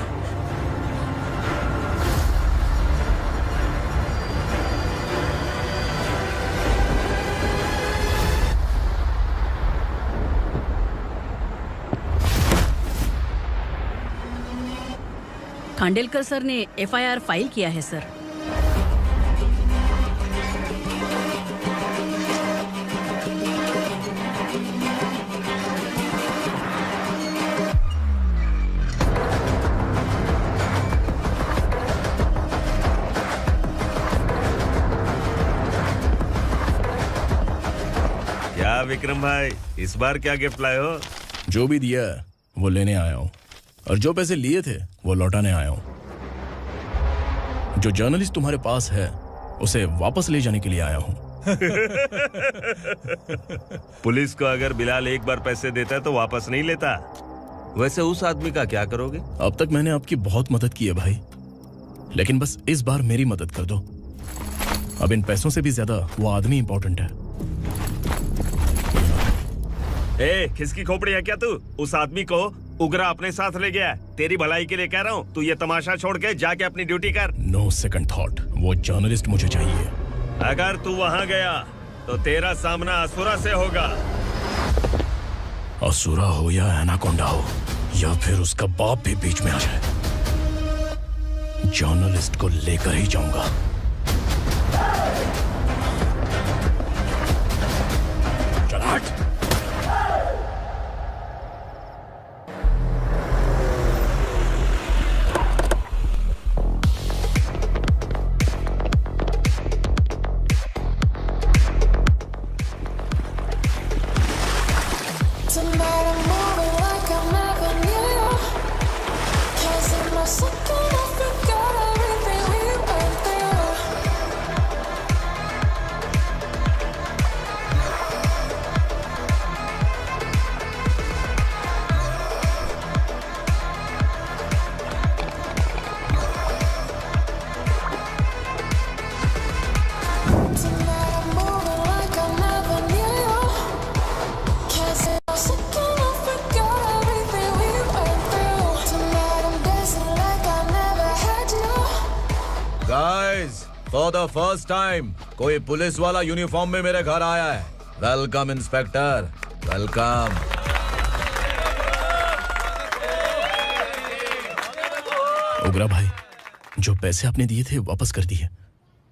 खांडेलकर सर ने एफआईआर फाइल किया है सर। क्या विक्रम भाई, इस बार क्या गिफ्ट लाए हो? जो भी दिया वो लेने आया हूँ, और जो पैसे लिए थे वो लौटाने आया हूँ। जो जर्नलिस्ट तुम्हारे पास है उसे वापस ले जाने के लिए आया हूँ। पुलिस को अगर बिलाल एक बार पैसे देता है तो वापस नहीं लेता। वैसे उस आदमी का क्या करोगे? अब तक मैंने आपकी बहुत मदद की है भाई, लेकिन बस इस बार मेरी मदद कर दो। अब इन पैसों से भी ज्यादा वो आदमी इंपॉर्टेंट है। ए, किसकी खोपड़ी है क्या तू? उस आदमी को उगरा अपने साथ ले गया। तेरी भलाई के लिए कह रहा हूँ, तू ये तमाशा छोड़ के जाके अपनी ड्यूटी कर। नो सेकंड थॉट, वो जर्नलिस्ट मुझे चाहिए। अगर तू वहाँ गया तो तेरा सामना असुरा से होगा। असुरा हो या एनाकोंडा हो या फिर उसका बाप भी बीच में आ जाए, जर्नलिस्ट को लेकर ही जाऊंगा। चल हट। फॉर द फर्स्ट टाइम कोई पुलिस वाला यूनिफॉर्म में मेरे घर आया है। Welcome inspector, welcome. उगरा भाई, जो पैसे आपने दिए थे वापस कर दिए।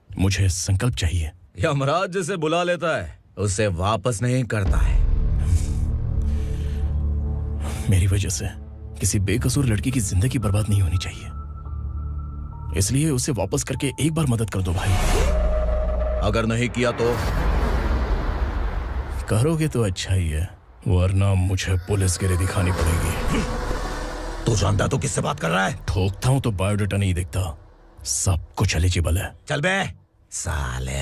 मुझे संकल्प चाहिए। यमराज जिसे बुला लेता है उसे वापस नहीं करता है। मेरी वजह से किसी बेकसूर लड़की की जिंदगी बर्बाद नहीं होनी चाहिए, इसलिए उसे वापस करके एक बार मदद कर दो भाई। अगर नहीं किया तो? करोगे तो अच्छा ही है, वरना मुझे पुलिस गिरी दिखानी पड़ेगी। तू जानता तो किससे बात कर रहा है? ठोकता हूं तो बायोडाटा नहीं दिखता, सब कुछ एलिजिबल है। चल बे साले।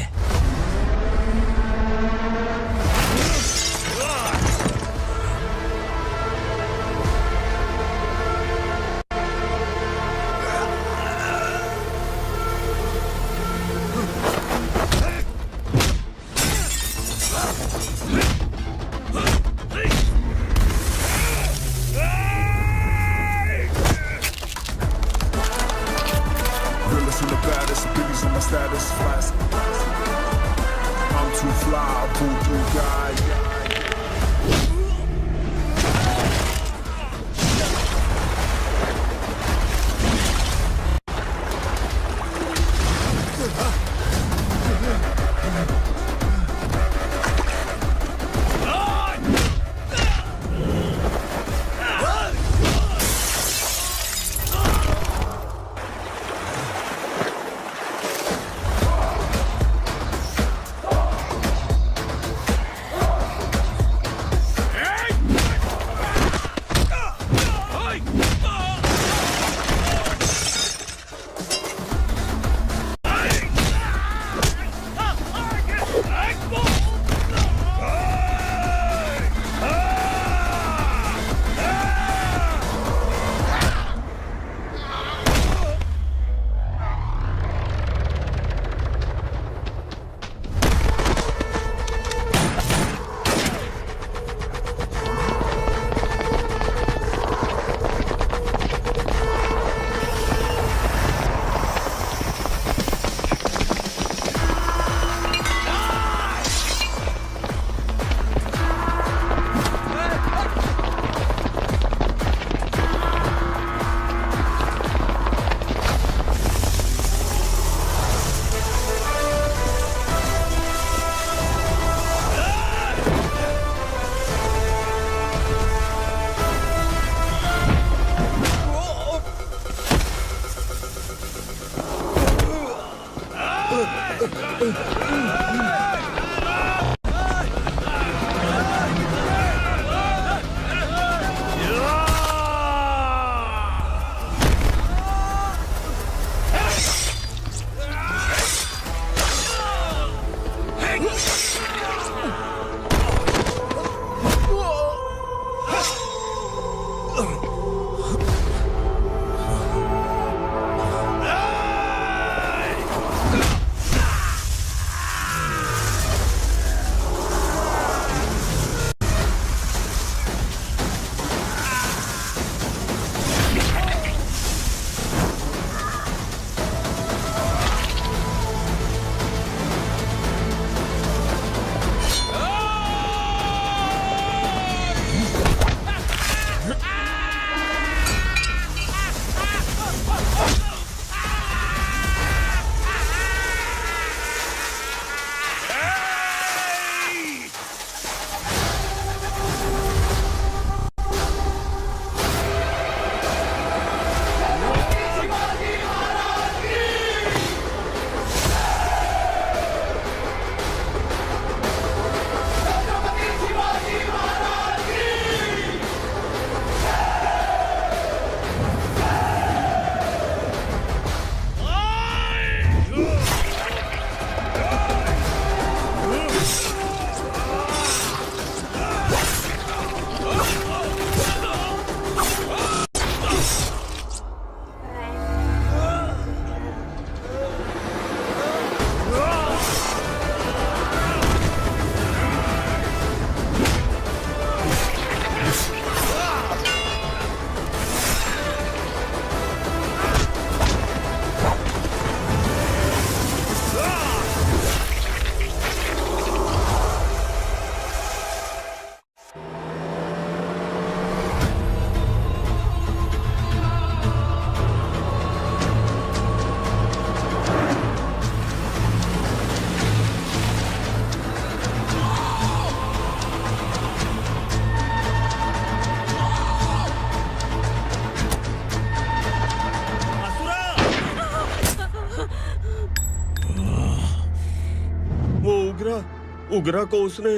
उगरा को उसने।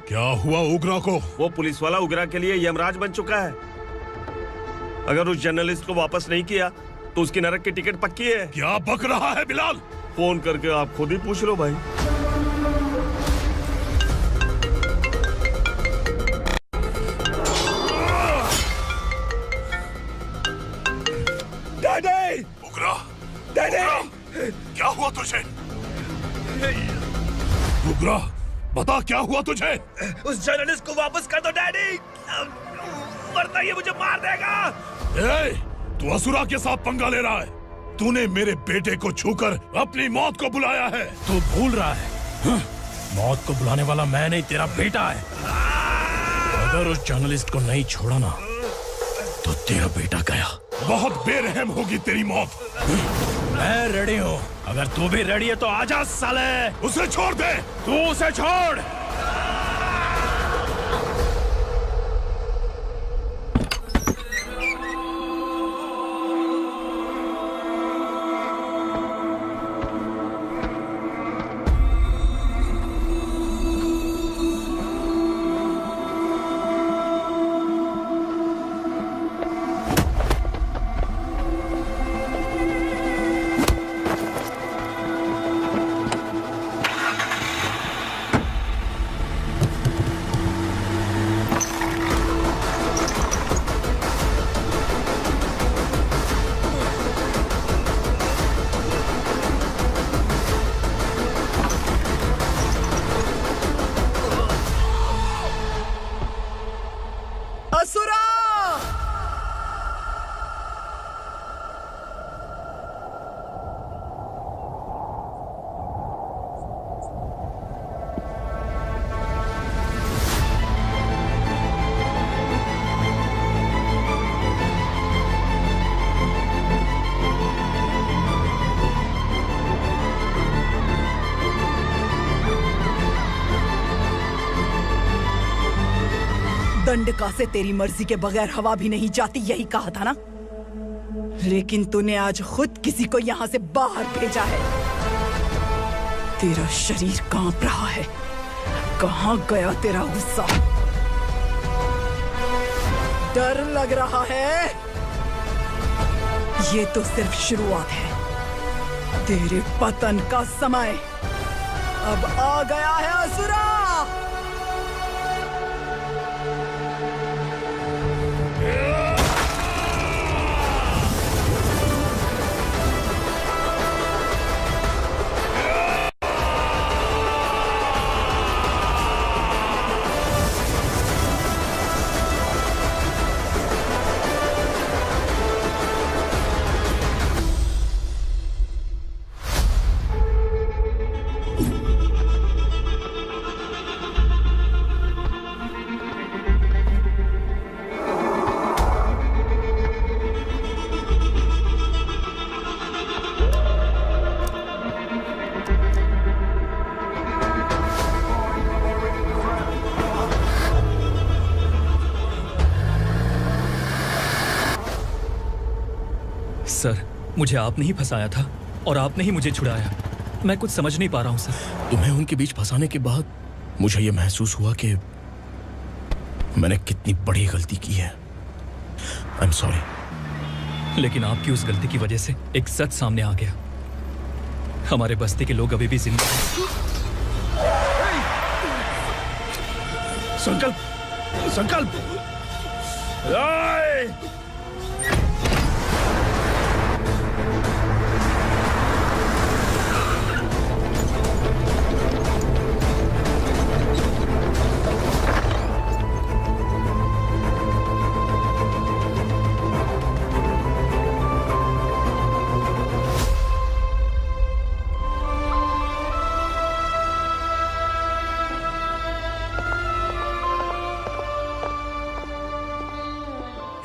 क्या हुआ उगरा को? वो पुलिस वाला उगरा के लिए यमराज बन चुका है। अगर उस जर्नलिस्ट को वापस नहीं किया तो उसकी नरक की टिकट पक्की है। क्या बक रहा है बिलाल? फोन करके आप खुद ही पूछ लो भाई। डैडी! उगरा! डैडी! क्या हुआ तुझे? उगरा, बता क्या हुआ तुझे? उस जर्नलिस्ट को वापस कर दो डैडी, वरना ये मुझे मार देगा। तू असुरा के साथ पंगा ले रहा है। तूने मेरे बेटे को छूकर अपनी मौत को बुलाया है। तू भूल रहा है, मौत को बुलाने वाला मैं नहीं, तेरा बेटा है। अगर उस जर्नलिस्ट को नहीं छोड़ा ना तो तेरा बेटा गया। बहुत बेरहम होगी तेरी मौत। मैं रेडी हूँ, अगर तू भी रेडी है तो आजा साले। उसे छोड़ दे। तू उसे छोड़। दंडका से तेरी मर्जी के बगैर हवा भी नहीं जाती, यही कहा था ना? लेकिन तूने आज खुद किसी को यहाँ से बाहर भेजा है। तेरा शरीर कांप रहा है। कहाँ गया तेरा गुस्सा? डर लग रहा है? ये तो सिर्फ शुरुआत है। तेरे पतन का समय अब आ गया है असुरा। सर, मुझे आपने ही फंसाया था और आपने ही मुझे छुड़ाया। मैं कुछ समझ नहीं पा रहा हूँ सर। तुम्हें उनके बीच फंसाने के बाद मुझे यह महसूस हुआ कि मैंने कितनी बड़ी गलती की है। I am sorry. लेकिन आपकी उस गलती की वजह से एक सच सामने आ गया। हमारे बस्ती के लोग अभी भी जिंदा हैं। संकल्प, संकल्प।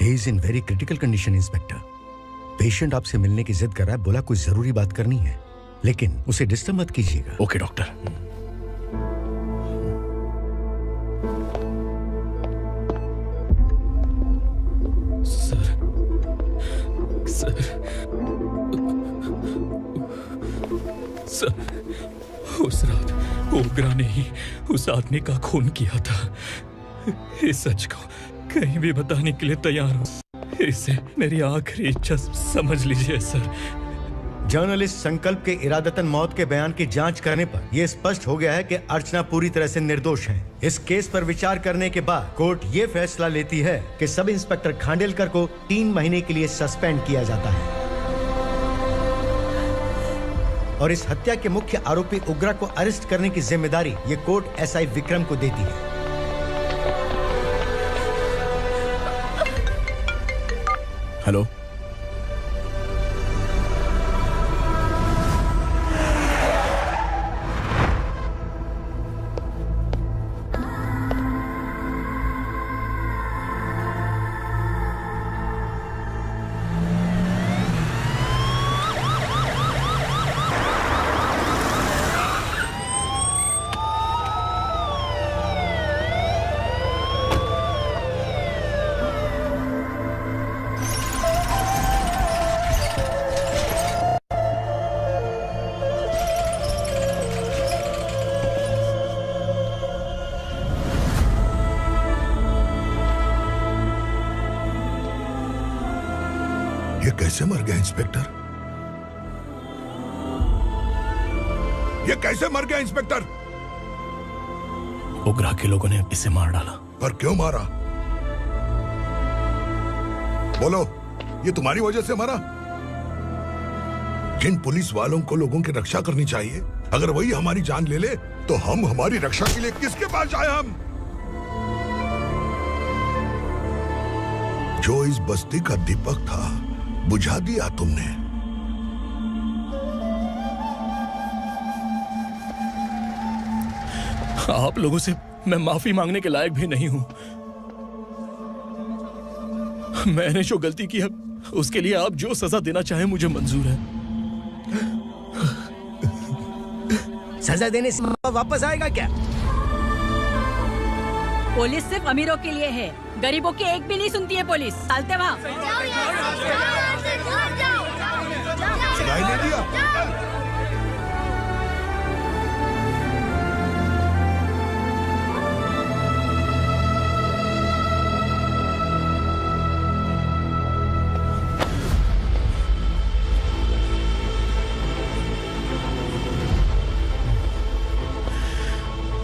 He is in very critical condition, inspector. Patient आपसे मिलने की जिद कर रहा है, बोला कुछ जरूरी बात करनी है, लेकिन उसे डिस्टर्ब मत कीजिएगा। Okay doctor. सर, ओग्रा ने ही उस आदमी का खून किया था। इस सच को कहीं भी बताने के लिए तैयार हूँ। इसे मेरी आखिरी इच्छा समझ लीजिए सर। जर्नलिस्ट संकल्प के इरादतन मौत के बयान की जांच करने पर यह स्पष्ट हो गया है कि अर्चना पूरी तरह से निर्दोष है। इस केस पर विचार करने के बाद कोर्ट ये फैसला लेती है कि सब इंस्पेक्टर खांडेलकर को 3 महीने के लिए सस्पेंड किया जाता है और इस हत्या के मुख्य आरोपी उग्रा को अरेस्ट करने की जिम्मेदारी ये कोर्ट एसआई विक्रम को देती है। हेलो, कैसे मर गया इंस्पेक्टर? ये कैसे मर गया इंस्पेक्टर? उग्रा के लोगों ने इसे मार डाला। पर क्यों मारा? बोलो, ये तुम्हारी वजह से मरा? जिन पुलिस वालों को लोगों की रक्षा करनी चाहिए, अगर वही हमारी जान ले ले तो हम हमारी रक्षा के लिए किसके पास जाए? हम जो इस बस्ती का दीपक था बुझा दिया तुमने। आप लोगों से मैं माफी मांगने के लायक भी नहीं हूं। मैंने जो गलती की है उसके लिए आप जो सजा देना चाहें मुझे मंजूर है। सजा देने से वापस आएगा क्या? पुलिस सिर्फ अमीरों के लिए है, गरीबों की एक भी नहीं सुनती है पुलिस। चलते वहाँ। सुनाई नहीं दिया?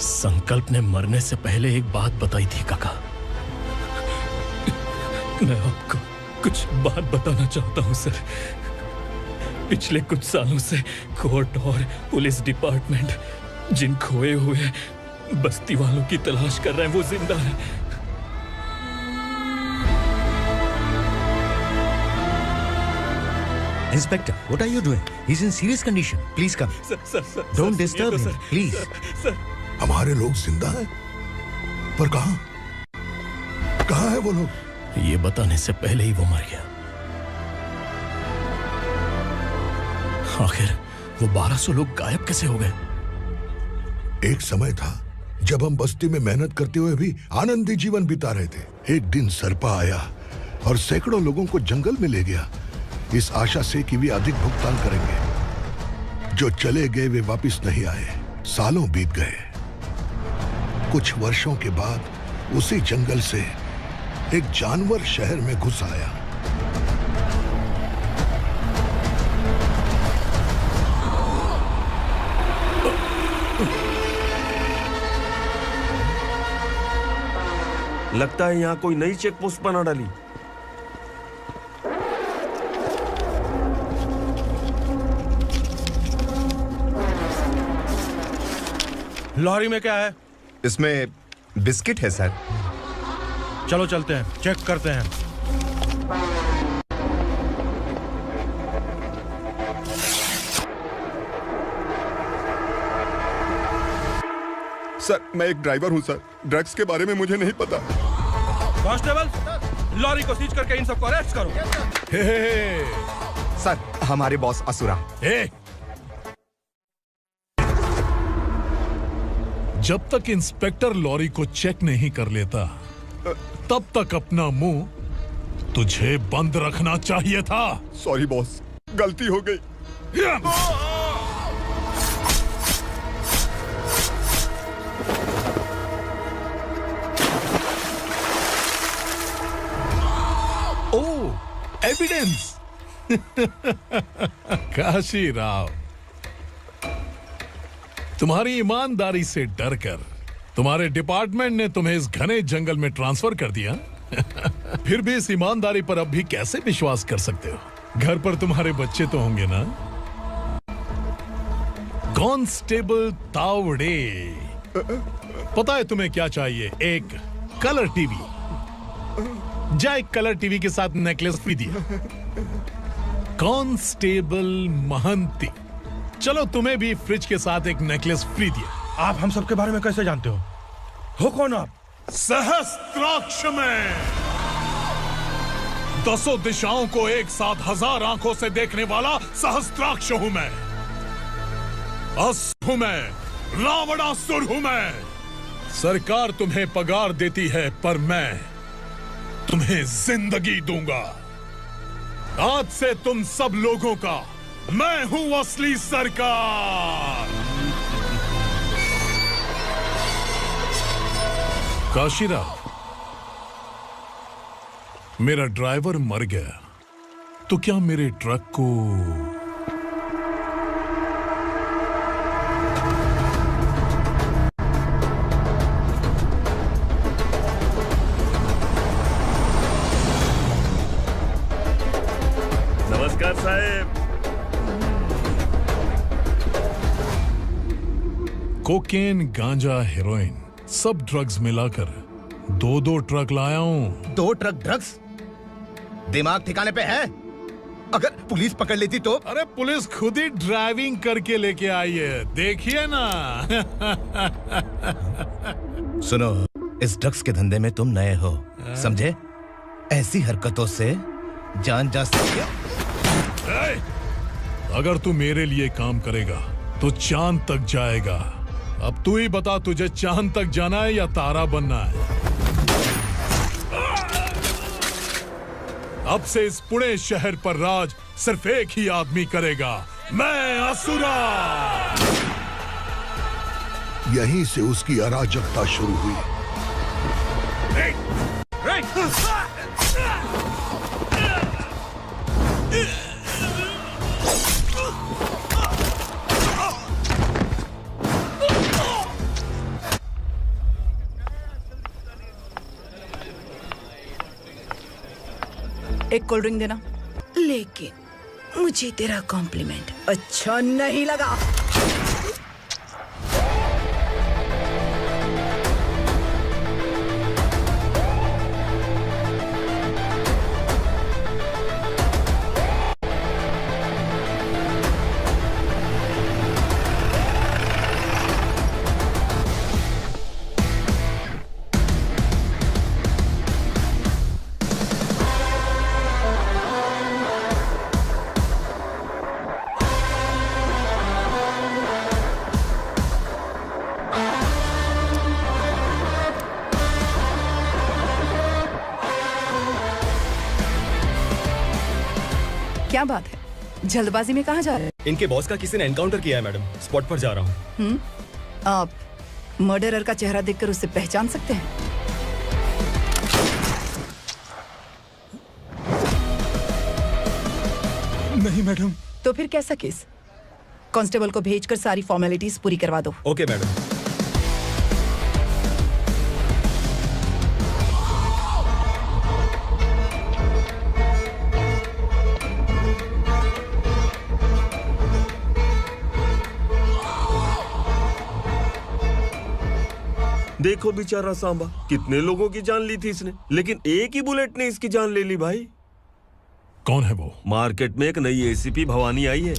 संकल्प ने मरने से पहले एक बात बताई थी काका। मैं आपको कुछ बात बताना चाहता हूं सर। पिछले कुछ सालों से कोर्ट और पुलिस डिपार्टमेंट जिन खोए हुए बस्ती वालों की तलाश कर रहे हैं वो जिंदा है। Inspector, what are you doing? He's in serious condition. Please come. Sir, Don't disturb him, please. Sir. हमारे लोग जिंदा हैं, पर कहां? कहां है वो लोग? ये बताने से पहले ही वो मर गया। आखिर वो 1200 लोग गायब कैसे हो गए? एक समय था जब हम बस्ती में मेहनत करते हुए भी आनंदी जीवन बिता रहे थे। एक दिन सरपा आया और सैकड़ों लोगों को जंगल में ले गया, इस आशा से कि वे अधिक भुगतान करेंगे। जो चले गए वे वापस नहीं आए। सालों बीत गए। कुछ वर्षों के बाद उसी जंगल से एक जानवर शहर में घुस आया। लगता है यहाँ कोई नई चेक पोस्ट बना डाली। लॉरी में क्या है? इसमें बिस्किट है सर। चलो चलते हैं, चेक करते हैं। सर, मैं एक ड्राइवर हूं सर। ड्रग्स के बारे में मुझे नहीं पता। कांस्टेबल, लॉरी को सीज करके इन सबको अरेस्ट करो। सर, हमारे बॉस असुरा। जब तक इंस्पेक्टर लॉरी को चेक नहीं कर लेता तब तक अपना मुंह तुझे बंद रखना चाहिए था। सॉरी बॉस, गलती हो गई। कॉन्फिडेंस। काशी राव, तुम्हारी ईमानदारी से डरकर तुम्हारे डिपार्टमेंट ने तुम्हें इस घने जंगल में ट्रांसफर कर दिया। फिर भी इस ईमानदारी पर अब भी कैसे विश्वास कर सकते हो? घर पर तुम्हारे बच्चे तो होंगे ना? कांस्टेबल तावड़े, पता है तुम्हें क्या चाहिए? एक कलर टीवी। जा एक कलर टीवी के साथ नेकलेस फ्री दिया। कांस्टेबल महंती, चलो तुम्हें भी फ्रिज के साथ एक नेकलेस फ्री दिया। आप हम सबके बारे में कैसे जानते हो कौन आप? सहस्त्राक्ष में 10 दिशाओं को एक साथ 1000 आंखों से देखने वाला सहस्त्राक्ष हूं मैं। असुर हूं मैं, रावणासुर हूं मैं। सरकार तुम्हें पगार देती है पर मैं तुम्हें जिंदगी दूंगा। आज से तुम सब लोगों का मैं हूं असली सरकार। काशीराव, मेरा ड्राइवर मर गया तो क्या मेरे ट्रक को नमस्कार साहब। कोकेन, गांजा, हेरोइन सब ड्रग्स मिलाकर 2 ट्रक लाया हूं। 2 ट्रक ड्रग्स? दिमाग ठिकाने पे है? अगर पुलिस पकड़ लेती तो? अरे पुलिस खुद ही ड्राइविंग करके लेके आई है, देखिए ना। सुनो, इस ड्रग्स के धंधे में तुम नए हो, समझे? ऐसी हरकतों से जान जा सकती है। अगर तू मेरे लिए काम करेगा तो चांद तक जाएगा। अब तू ही बता, तुझे चांद तक जाना है या तारा बनना है? अब से इस पुणे शहर पर राज सिर्फ एक ही आदमी करेगा, मैं असुरा। यहीं से उसकी अराजकता शुरू हुई। एक कोल्ड ड्रिंक देना। लेकिन मुझे तेरा कॉम्प्लीमेंट अच्छा नहीं लगा। क्या बात है, जल्दबाजी में कहाँ जा रहे हैं? इनके बॉस का किसी ने एनकाउंटर किया है मैडम, स्पॉट पर जा रहा हूँ। आप मर्डरर का चेहरा देखकर उसे पहचान सकते हैं? नहीं मैडम। तो फिर कैसा केस? कांस्टेबल को भेजकर सारी फॉर्मेलिटीज पूरी करवा दो। Okay madam. देखो बेचारा सांबा, कितने लोगों की जान ली थी इसने, लेकिन एक ही बुलेट ने इसकी जान ले ली भाई। कौन है वो? मार्केट में एक नई एसीपी भवानी आई है।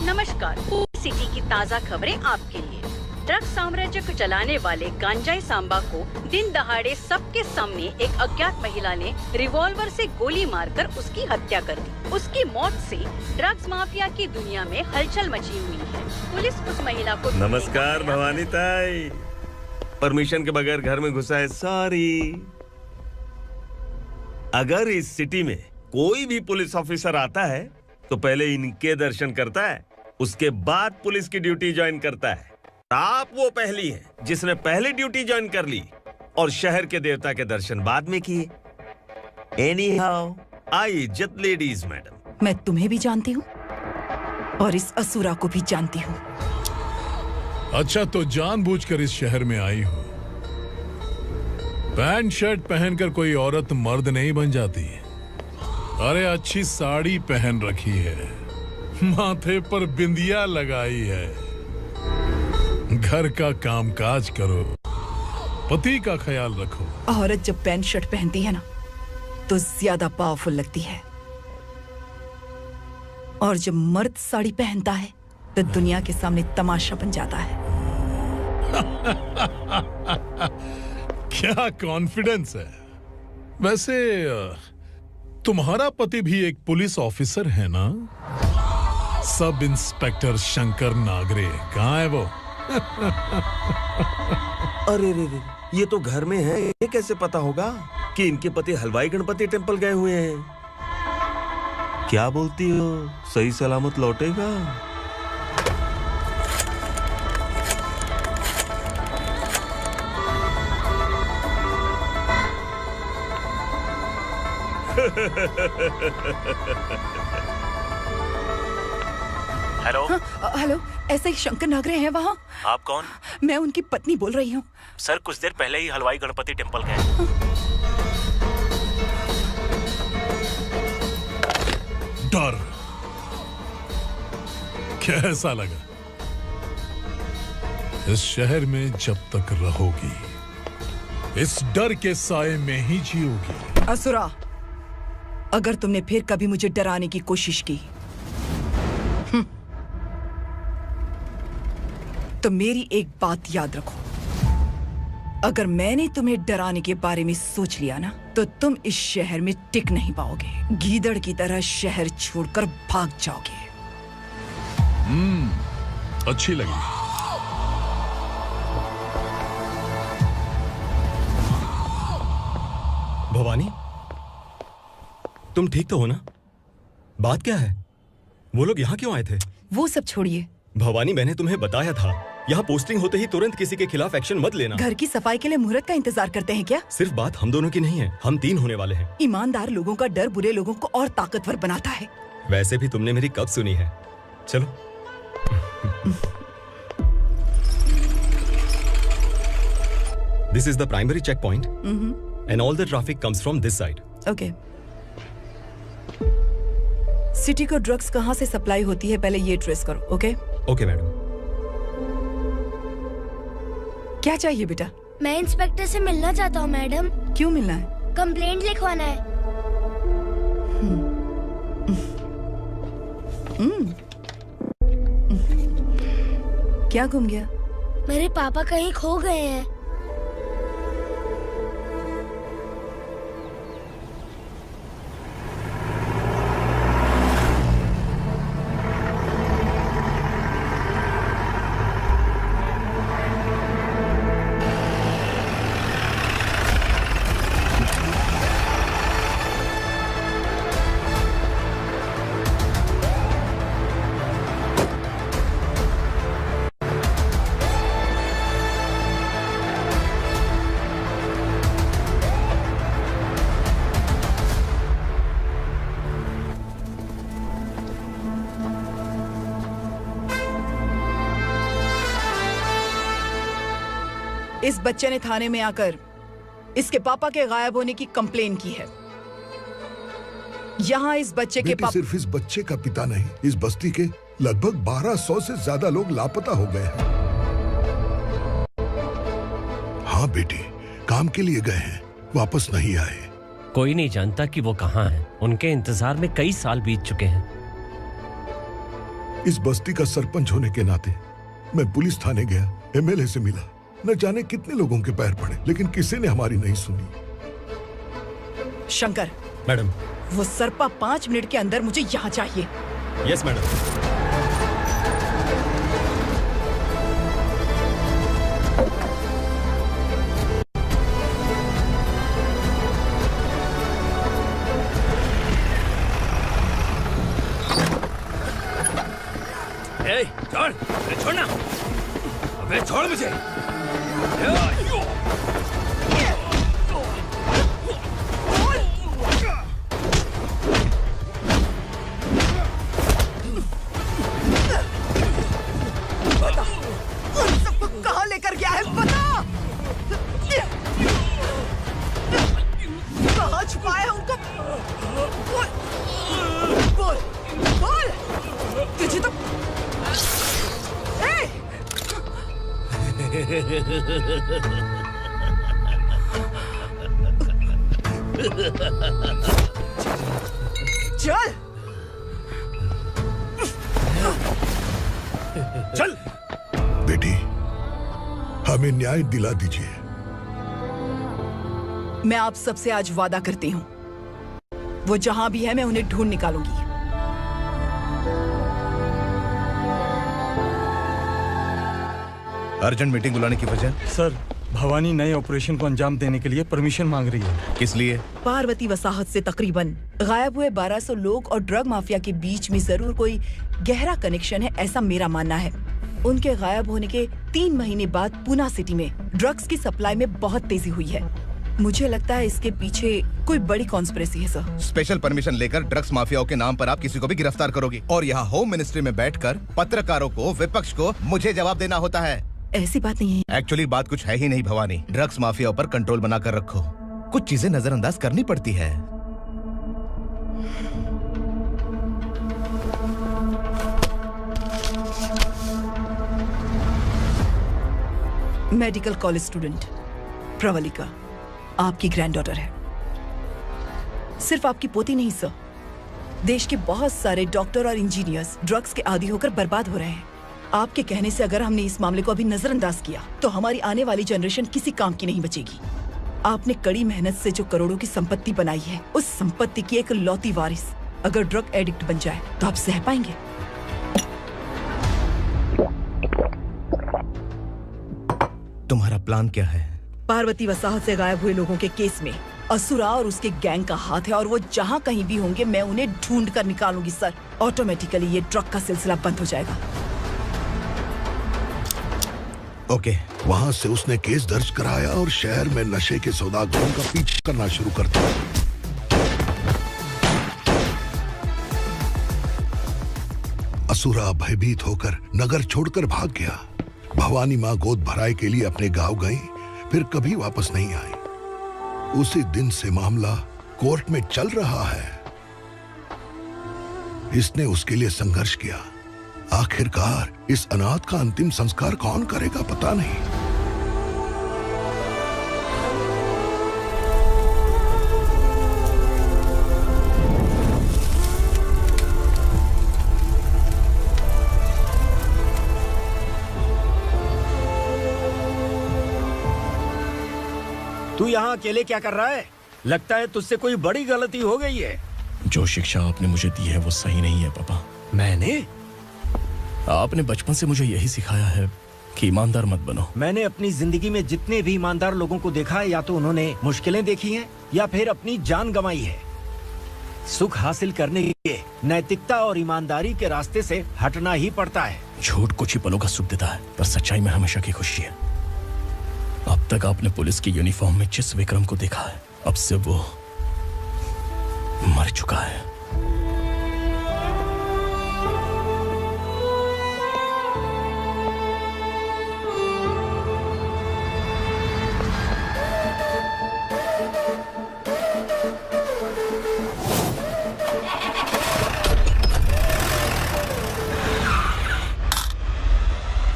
नमस्कार, सिटी की ताज़ा खबरें आपके लिए। ड्रग्स साम्राज्य को चलाने वाले गांजाई सांबा को दिन दहाड़े सबके सामने एक अज्ञात महिला ने रिवॉल्वर से गोली मारकर उसकी हत्या कर दी। उसकी मौत से ड्रग्स माफिया की दुनिया में हलचल मची हुई है। पुलिस उस महिला को नमस्कार भवानी ताई, परमिशन के बगैर घर में घुसा है, सॉरी। अगर इस सिटी में कोई भी पुलिस ऑफिसर आता है तो पहले इनके दर्शन करता है, उसके बाद पुलिस की ड्यूटी ज्वाइन करता है। आप वो पहली हैं जिसने पहले ड्यूटी ज्वाइन कर ली और शहर के देवता के दर्शन बाद में किए। एनीहाउ, आई इज्जत लेडीज मैडम। मैं तुम्हें भी जानती हूँ और इस असुरा को भी जानती हूँ। अच्छा, तो जानबूझकर इस शहर में आई हो। पैंट शर्ट पहनकर कोई औरत मर्द नहीं बन जाती। अरे अच्छी साड़ी पहन रखी है, माथे पर बिंदिया लगाई है, घर का कामकाज करो, पति का ख्याल रखो। औरत जब पैंट शर्ट पहनती है ना तो ज्यादा पावरफुल लगती है, और जब मर्द साड़ी पहनता है तो दुनिया के सामने तमाशा बन जाता है। क्या कॉन्फिडेंस है। वैसे तुम्हारा पति भी एक पुलिस ऑफिसर है ना? सब इंस्पेक्टर शंकर नागरे कहाँ है वो? अरे रे रे, ये तो घर में है, ये कैसे पता होगा कि इनके पति हलवाई गणपति टेम्पल गए हुए हैं? क्या बोलती हो, सही सलामत लौटेगा? हेलो। हेलो, ऐसे ही शंकर नागरे हैं वहाँ? आप कौन? मैं उनकी पत्नी बोल रही हूँ। सर कुछ देर पहले ही हलवाई गणपति टेम्पल गए। डर कैसा लगा? इस शहर में जब तक रहोगी इस डर के साए में ही जियोगी। असुरा, अगर तुमने फिर कभी मुझे डराने की कोशिश की तो मेरी एक बात याद रखो, अगर मैंने तुम्हें डराने के बारे में सोच लिया ना तो तुम इस शहर में टिक नहीं पाओगे। गीदड़ की तरह शहर छोड़कर भाग जाओगे। अच्छी लगी। भवानी, तुम ठीक तो हो ना? बात क्या है? वो लोग यहाँ क्यों आए थे? वो सब छोड़िए भवानी, मैंने तुम्हें बताया था यहाँ पोस्टिंग होते ही तुरंत किसी के खिलाफ एक्शन मत लेना। घर की सफाई के लिए मुहूर्त का इंतजार करते हैं क्या? सिर्फ बात हम दोनों की नहीं है, हम 3 होने वाले हैं। ईमानदार लोगों का डर बुरे लोगों को और ताकतवर बनाता है। वैसे भी तुमने मेरी कब सुनी है। चलो। This is the primary checkpoint, and all the traffic comes from this side. Okay. City को ड्रग्स कहाँ से सप्लाई होती है पहले ये ट्रेस करो, ओके? Okay madam. क्या चाहिए बेटा? मैं इंस्पेक्टर से मिलना चाहता हूँ मैडम। क्यों मिलना है? कंप्लेंट लिखवाना है। क्या घूम गया? मेरे पापा कहीं खो गए हैं। इस बच्चे ने थाने में आकर इसके पापा के गायब होने की कंप्लेन की है। यहाँ इस बच्चे के पापा सिर्फ इस बच्चे का पिता नहीं, इस बस्ती के लगभग 1200 से ज्यादा लोग लापता हो गए हैं। हाँ बेटी, काम के लिए गए हैं, वापस नहीं आए। कोई नहीं जानता कि वो कहाँ हैं। उनके इंतजार में कई साल बीत चुके हैं। इस बस्ती का सरपंच होने के नाते मैं पुलिस थाने गया, एमएलए से मिला, न जाने कितने लोगों के पैर पड़े, लेकिन किसी ने हमारी नहीं सुनी। शंकर, मैडम, वो सरपा 5 मिनट के अंदर मुझे यहाँ चाहिए। Yes madam. छोड़ मुझे। बता, उन सबको कहाँ लेकर गया है बता। कहाँ छुपाया है उनको? बोल, बोल, तुझे तो चल चल बेटी, हमें न्याय दिला दीजिए। मैं आप सबसे आज वादा करती हूँ, वो जहां भी है मैं उन्हें ढूंढ निकालूंगी। अर्जेंट मीटिंग बुलाने की वजह? सर, भवानी नए ऑपरेशन को अंजाम देने के लिए परमिशन मांग रही है। किस लिए? पार्वती वसाहत से तकरीबन गायब हुए 1200 लोग और ड्रग माफिया के बीच में जरूर कोई गहरा कनेक्शन है, ऐसा मेरा मानना है। उनके गायब होने के 3 महीने बाद पूना सिटी में ड्रग्स की सप्लाई में बहुत तेजी हुई है। मुझे लगता है इसके पीछे कोई बड़ी कॉन्स्पिरेसी है सर। स्पेशल परमिशन लेकर ड्रग्स माफियाओं के नाम पर आप किसी को भी गिरफ्तार करोगे और यहाँ होम मिनिस्ट्री में बैठकर पत्रकारों को, विपक्ष को मुझे जवाब देना होता है। ऐसी बात नहीं है। एक्चुअली बात कुछ है ही नहीं भवानी। ड्रग्स माफियाओं पर कंट्रोल बनाकर रखो, कुछ चीजें नजरअंदाज करनी पड़ती है। मेडिकल कॉलेज स्टूडेंट प्रवलिका आपकी ग्रैंडडॉटर है। सिर्फ आपकी पोती नहीं सर, देश के बहुत सारे डॉक्टर और इंजीनियर्स ड्रग्स के आदी होकर बर्बाद हो रहे हैं। आपके कहने से अगर हमने इस मामले को अभी नजरअंदाज किया तो हमारी आने वाली जनरेशन किसी काम की नहीं बचेगी। आपने कड़ी मेहनत से जो करोड़ों की संपत्ति बनाई है, उस संपत्ति की एक लौती वारिस अगर ड्रग एडिक्ट बन जाए तो आप सह पाएंगे? तुम्हारा प्लान क्या है? पार्वती वसाहत से गायब हुए लोगों के केस में असुरा और उसके गैंग का हाथ है और वो जहाँ कहीं भी होंगे मैं उन्हें ढूंढ कर निकालूंगी सर। ऑटोमेटिकली ये ड्रग का सिलसिला बंद हो जाएगा। ओके। वहाँ से उसने केस दर्ज कराया और शहर में नशे के सौदागरों का पीछा करना शुरू कर दिया। असुरा भयभीत होकर नगर छोड़कर भाग गया। भवानी माँ गोद भराई के लिए अपने गांव गई, फिर कभी वापस नहीं आई। उसी दिन से मामला कोर्ट में चल रहा है। इसने उसके लिए संघर्ष किया। आखिरकार इस अनाथ का अंतिम संस्कार कौन करेगा पता नहीं। तू यहाँ अकेले क्या कर रहा है? लगता है तुझसे कोई बड़ी गलती हो गई है। जो शिक्षा आपने मुझे दी है वो सही नहीं है पापा। मैंने? आपने बचपन से मुझे यही सिखाया है कि ईमानदार मत बनो। मैंने अपनी जिंदगी में जितने भी ईमानदार लोगों को देखा है, या तो उन्होंने मुश्किलें देखी हैं या फिर अपनी जान गंवाई है। सुख हासिल करने के लिए नैतिकता और ईमानदारी के रास्ते से हटना ही पड़ता है। झूठ कुछ ही पलों का सुख देता है, पर सच्चाई में हमेशा की खुशी है। अब तक आपने पुलिस की यूनिफॉर्म में जिस विक्रम को देखा है, अब से वो मर चुका है।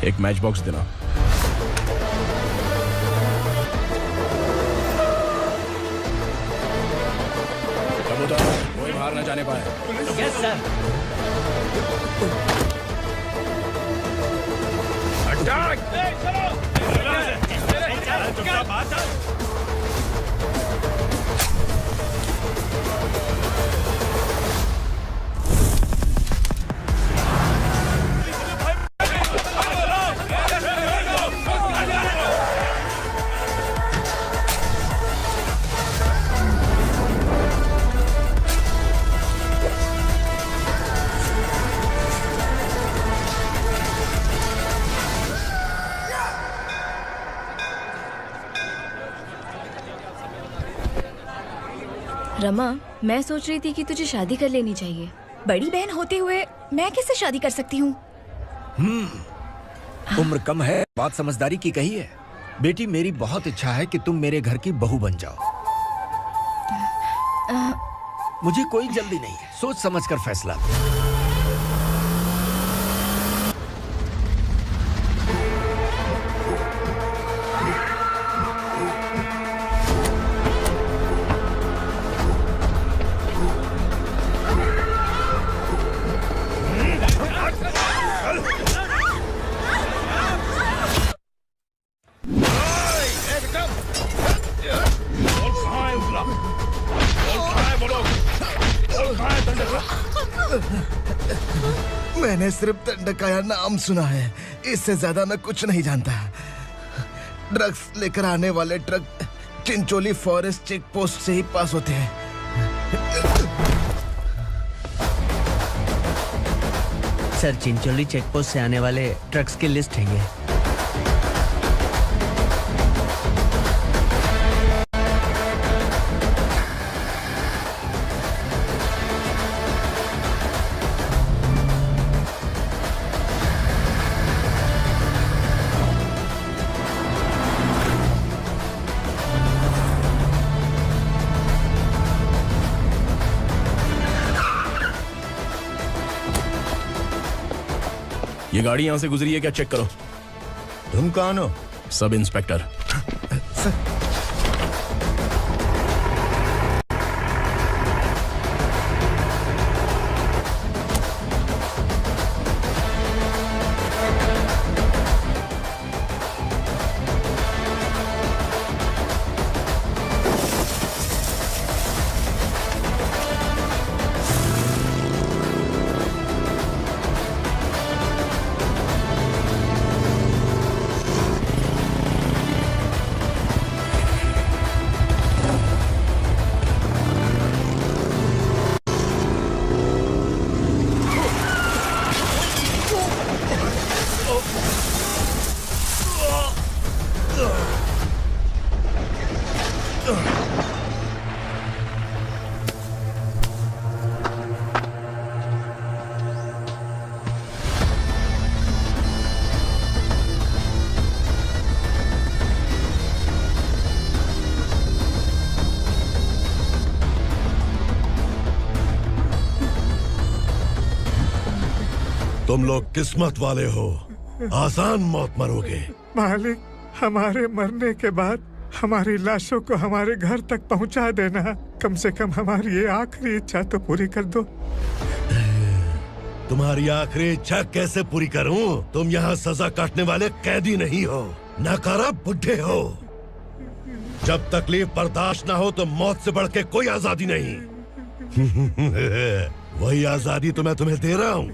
एक मैच बॉक्स देना। कोई बाहर न जाने पाए। Yes sir. अटैक! रमा, मैं सोच रही थी कि तुझे शादी कर लेनी चाहिए। बड़ी बहन होते हुए मैं कैसे शादी कर सकती हूँ? उम्र कम है, बात समझदारी की कही है। बेटी, मेरी बहुत इच्छा है कि तुम मेरे घर की बहू बन जाओ। मुझे कोई जल्दी नहीं है, सोच समझकर फैसला लो। मैंने सिर्फ दंडकाया नाम सुना है, इससे ज्यादा मैं कुछ नहीं जानता। ड्रग्स लेकर आने वाले truck Chincholi forest check post से ही पास होते हैं। सर, चिंचोली चेक पोस्ट से आने वाले ट्रक्स की लिस्ट है ये। ये गाड़ी यहां से गुजरी है क्या, चेक करो। तुम कौन हो? Sub inspector. तुम लोग किस्मत वाले हो, आसान मौत मरोगे। मालिक, हमारे मरने के बाद हमारी लाशों को हमारे घर तक पहुंचा देना। कम से कम हमारी ये आखिरी इच्छा तो पूरी कर दो। तुम्हारी आखिरी इच्छा कैसे पूरी करूं? तुम यहाँ सजा काटने वाले कैदी नहीं हो, नकारा बुड्ढे हो। जब तकलीफ बर्दाश्त ना हो तो मौत से बढ़ के कोई आजादी नहीं। वही आजादी तो मैं तुम्हें दे रहा हूँ।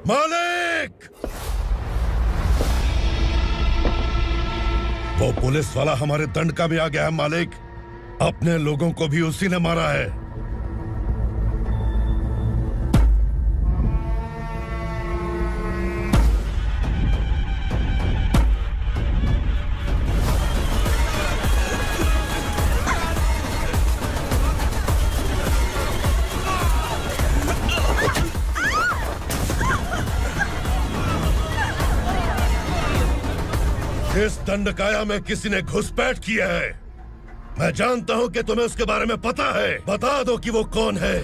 मालिक! वो पुलिस वाला हमारे दंड का भी आ गया है मालिक। अपने लोगों को भी उसी ने मारा है। इस दंडकाया में किसी ने घुसपैठ किया है। मैं जानता हूं कि तुम्हें उसके बारे में पता है। बता दो कि वो कौन है,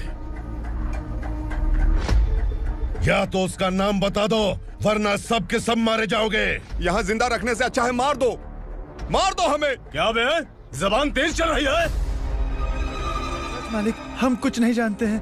या तो उसका नाम बता दो, वरना सब के सब मारे जाओगे। यहाँ जिंदा रखने से अच्छा है मार दो हमें। क्या बे, जबान तेज चल रही है? मालिक, हम कुछ नहीं जानते हैं।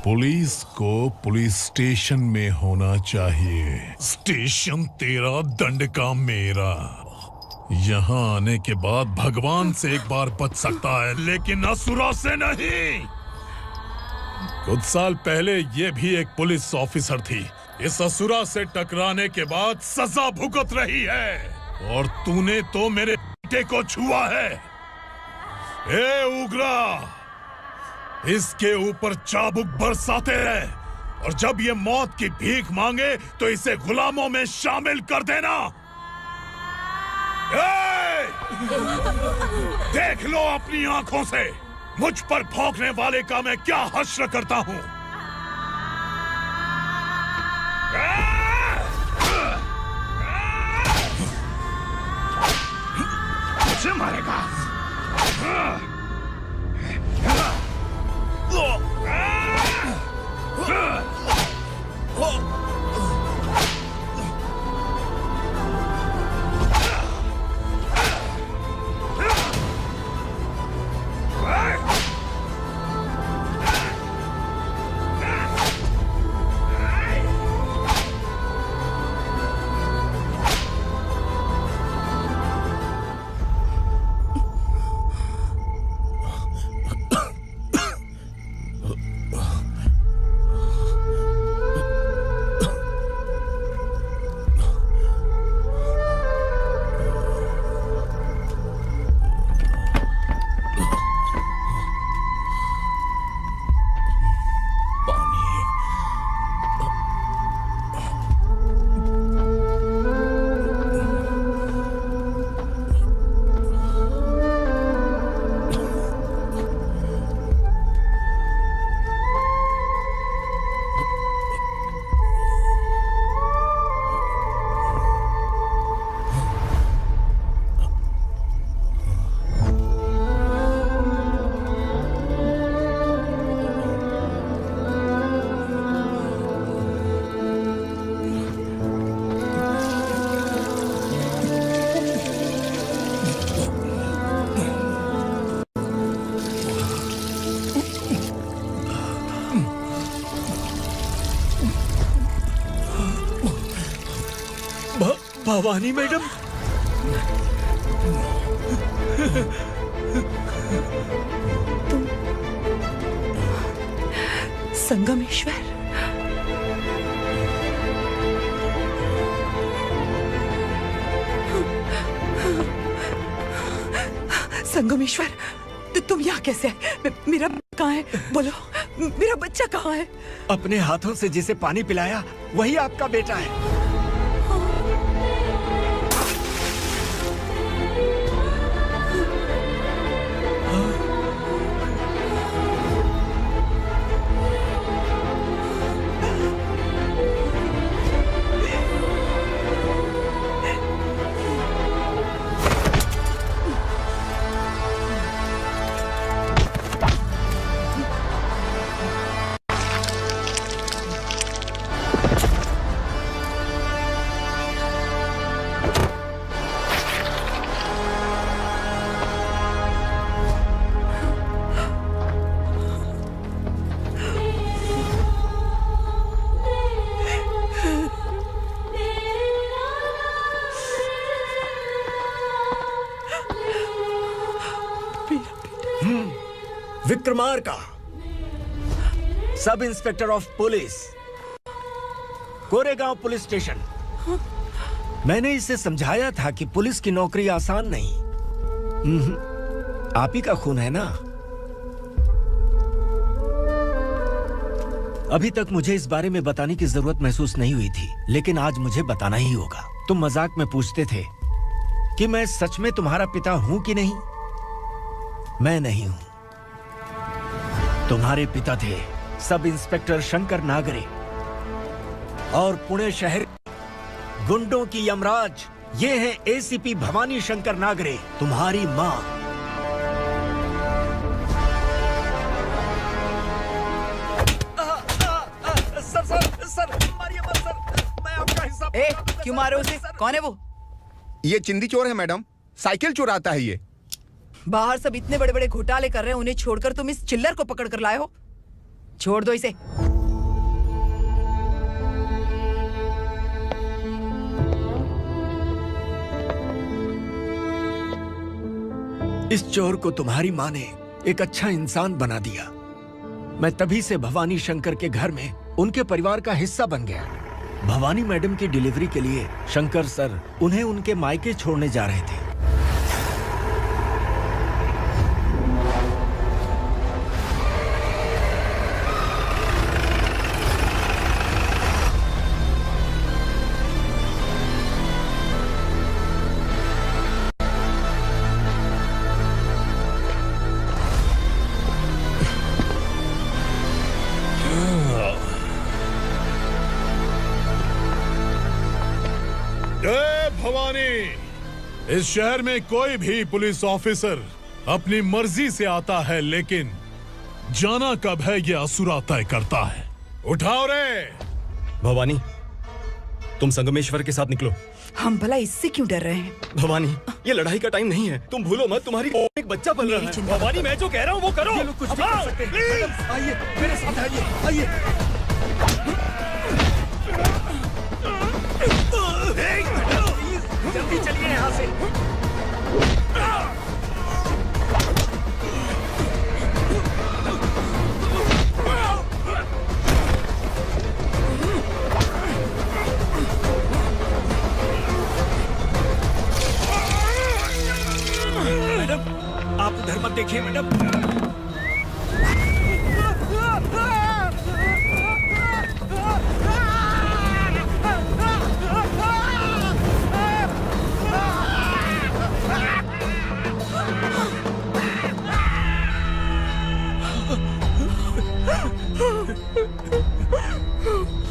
पुलिस को पुलिस स्टेशन में होना चाहिए। स्टेशन तेरा, दंड का मेरा। यहाँ आने के बाद भगवान से एक बार बच सकता है, लेकिन असुरा से नहीं। कुछ साल पहले ये भी एक पुलिस ऑफिसर थी। इस असुरा से टकराने के बाद सजा भुगत रही है, और तूने तो मेरे बेटे को छुआ है। ए उग्रा, इसके ऊपर चाबुक बरसाते रहे, और जब ये मौत की भीख मांगे तो इसे गुलामों में शामिल कर देना। देख लो अपनी आंखों से मुझ पर भौंकने वाले का मैं क्या हश्र करता हूं। मुझे मारेगा। भवानी मैडम। तुम संगमेश्वर। संगमेश्वर, तुम यहाँ कैसे आए? मेरा कहाँ है? बोलो, मेरा बच्चा कहाँ है? अपने हाथों से जिसे पानी पिलाया वही आपका बेटा है। Vikramarka, sub inspector of police, Koregaon police station. मैंने इसे समझाया था कि पुलिस की नौकरी आसान नहीं। आप ही का खून है ना। अभी तक मुझे इस बारे में बताने की जरूरत महसूस नहीं हुई थी, लेकिन आज मुझे बताना ही होगा। तुम मजाक में पूछते थे कि मैं सच में तुम्हारा पिता हूं कि नहीं। मैं नहीं हूं। तुम्हारे पिता थे सब इंस्पेक्टर शंकर नागरे, और पुणे शहर गुंडों की यमराज ये हैं एसीपी भवानी शंकर नागरे, तुम्हारी मां। सर मारिए मत सर, मैं आपका हिस्सा। क्यों मारो उसे? कौन है वो? ये चिंदी चोर है मैडम, साइकिल चुराता है ये। बाहर सब इतने बड़े बड़े घोटाले कर रहे हैं, उन्हें छोड़कर तुम इस चिल्लर को पकड़ कर लाए हो। छोड़ दो इसे। इस चोर को तुम्हारी मां ने एक अच्छा इंसान बना दिया। मैं तभी से भवानी शंकर के घर में उनके परिवार का हिस्सा बन गया। भवानी मैडम की डिलीवरी के लिए शंकर सर उन्हें उनके मायके छोड़ने जा रहे थे। इस शहर में कोई भी पुलिस ऑफिसर अपनी मर्जी से आता है, लेकिन जाना कब है ये असुरा तय करता है। उठाओ रे। भवानी, तुम संगमेश्वर के साथ निकलो। हम भला इससे क्यों डर रहे हैं? भवानी, ये लड़ाई का टाइम नहीं है। तुम भूलो मत, तुम्हारी एक बच्चा पल रहा है। भवानी, मैं जो कह रहा हूँ वो करो। ये लोग कुछ भी कर सकते हैं। आइए मेरे साथ, आइए आइए। जल्दी चलिए यहाँ से। मैडम, आप उधर मत देखिए मैडम।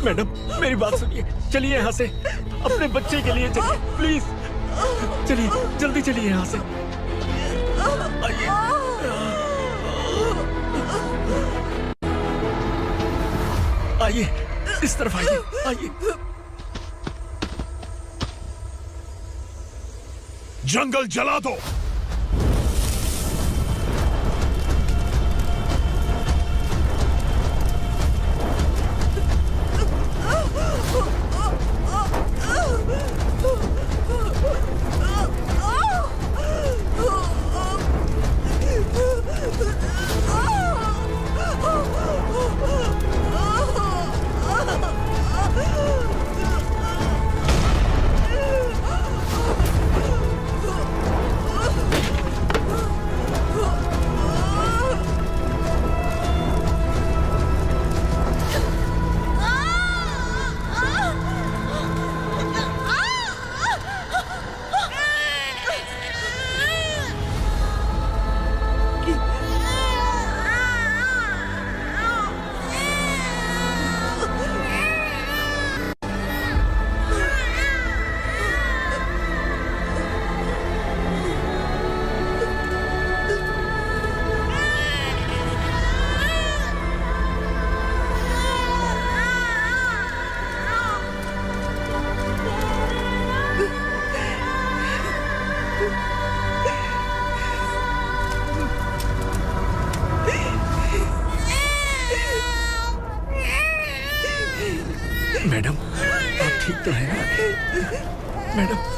मैडम, मेरी बात सुनिए, चलिए यहाँ से। अपने बच्चे के लिए चलिए, प्लीज चलिए, जल्दी चलिए यहाँ से। आइए। आइए, इस तरफ आइए, आइए। जंगल जला दो। मैडम।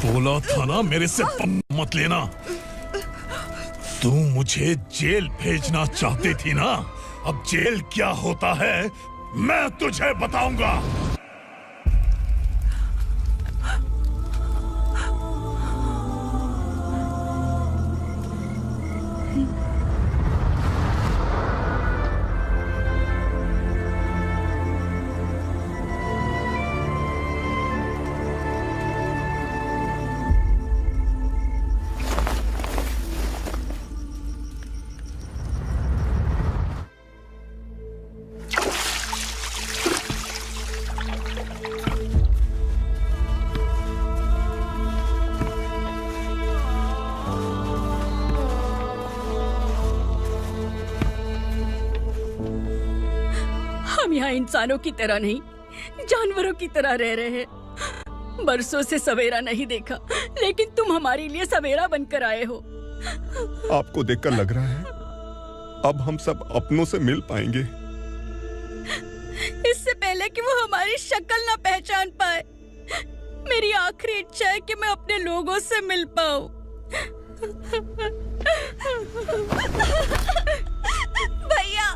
बोला था ना मेरे से पंगा मत लेना। तू मुझे जेल भेजना चाहती थी ना, अब जेल क्या होता है मैं तुझे बताऊंगा। हम यहाँ इंसानों की तरह नहीं, जानवरों की तरह रह रहे हैं। बरसों से सवेरा नहीं देखा, लेकिन तुम हमारे लिए सवेरा बनकर आए हो। आपको देखकर लग रहा है अब हम सब अपनों से मिल पाएंगे। इससे पहले कि वो हमारी शक्ल ना पहचान पाए, मेरी आखिरी इच्छा है कि मैं अपने लोगों से मिल पाऊं। भैया,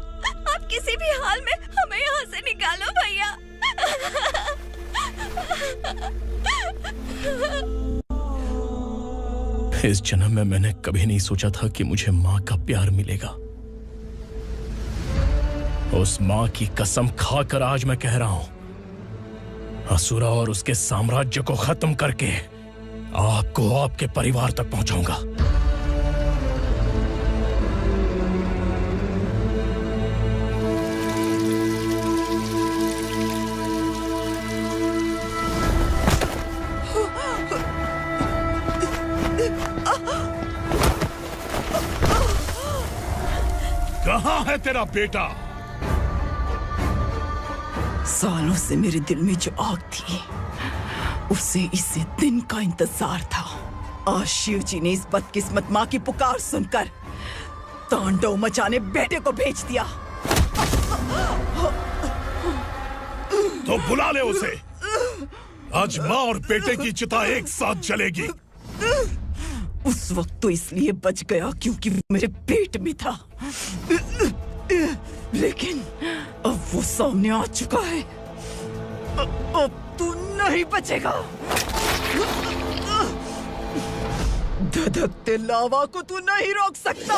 आप किसी भी हाल में हमें यहाँ से निकालो भैया। इस जन्म में मैंने कभी नहीं सोचा था कि मुझे माँ का प्यार मिलेगा। उस माँ की कसम खाकर आज मैं कह रहा हूं, असुरा और उसके साम्राज्य को खत्म करके आपको आपके परिवार तक पहुंचाऊंगा। कहाँ है तेरा बेटा? सालों से मेरे दिल में जो आग थी, उसे इसी दिन का इंतजार था। आज शिव जी ने इस बदकिस्मत माँ की पुकार सुनकर तांडव मचाने बेटे को भेज दिया। तो बुला ले उसे। आज माँ और बेटे की चिता एक साथ जलेगी। उस वक्त तो इसलिए बच गया क्योंकि वो मेरे पेट में था, लेकिन अब वो सामने आ चुका है। अब तू नहीं बचेगा। धधकते लावा को तू नहीं रोक सकता।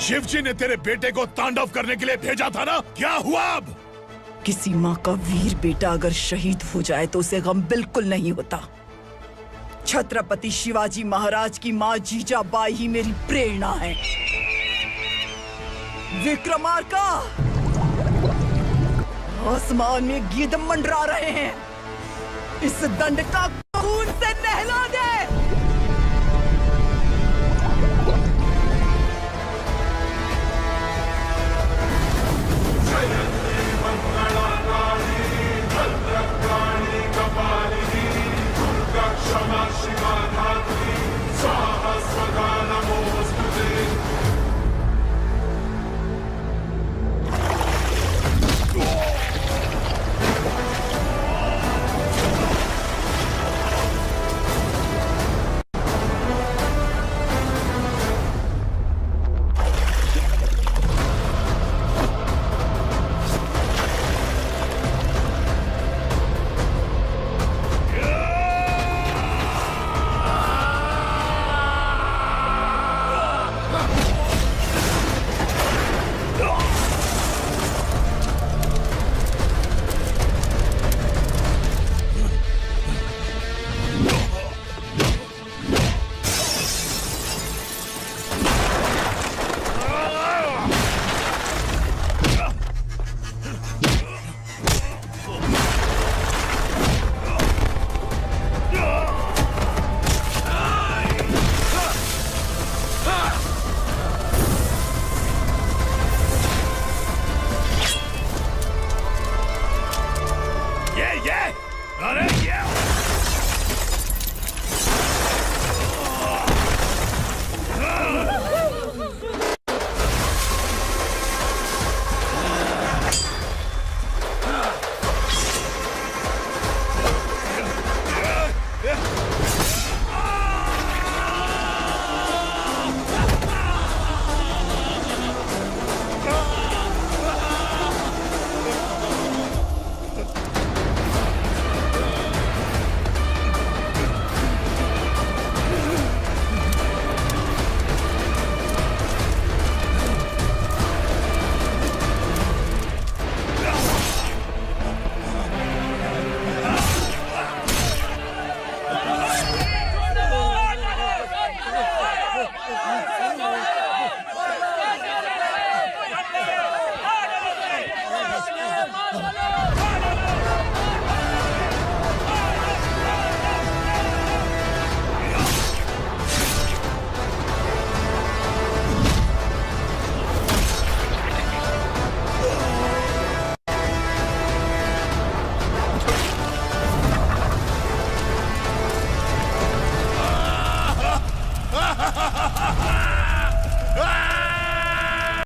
शिवजी ने तेरे बेटे को तांडव करने के लिए भेजा था ना, क्या हुआ अब? किसी माँ का वीर बेटा अगर शहीद हो जाए तो उसे गम बिल्कुल नहीं होता। छत्रपति शिवाजी महाराज की माँ जीजाबाई ही मेरी प्रेरणा है। विक्रमार्का, आसमान में गिद्ध मंडरा रहे हैं, इस दंड का खून से नहला दे।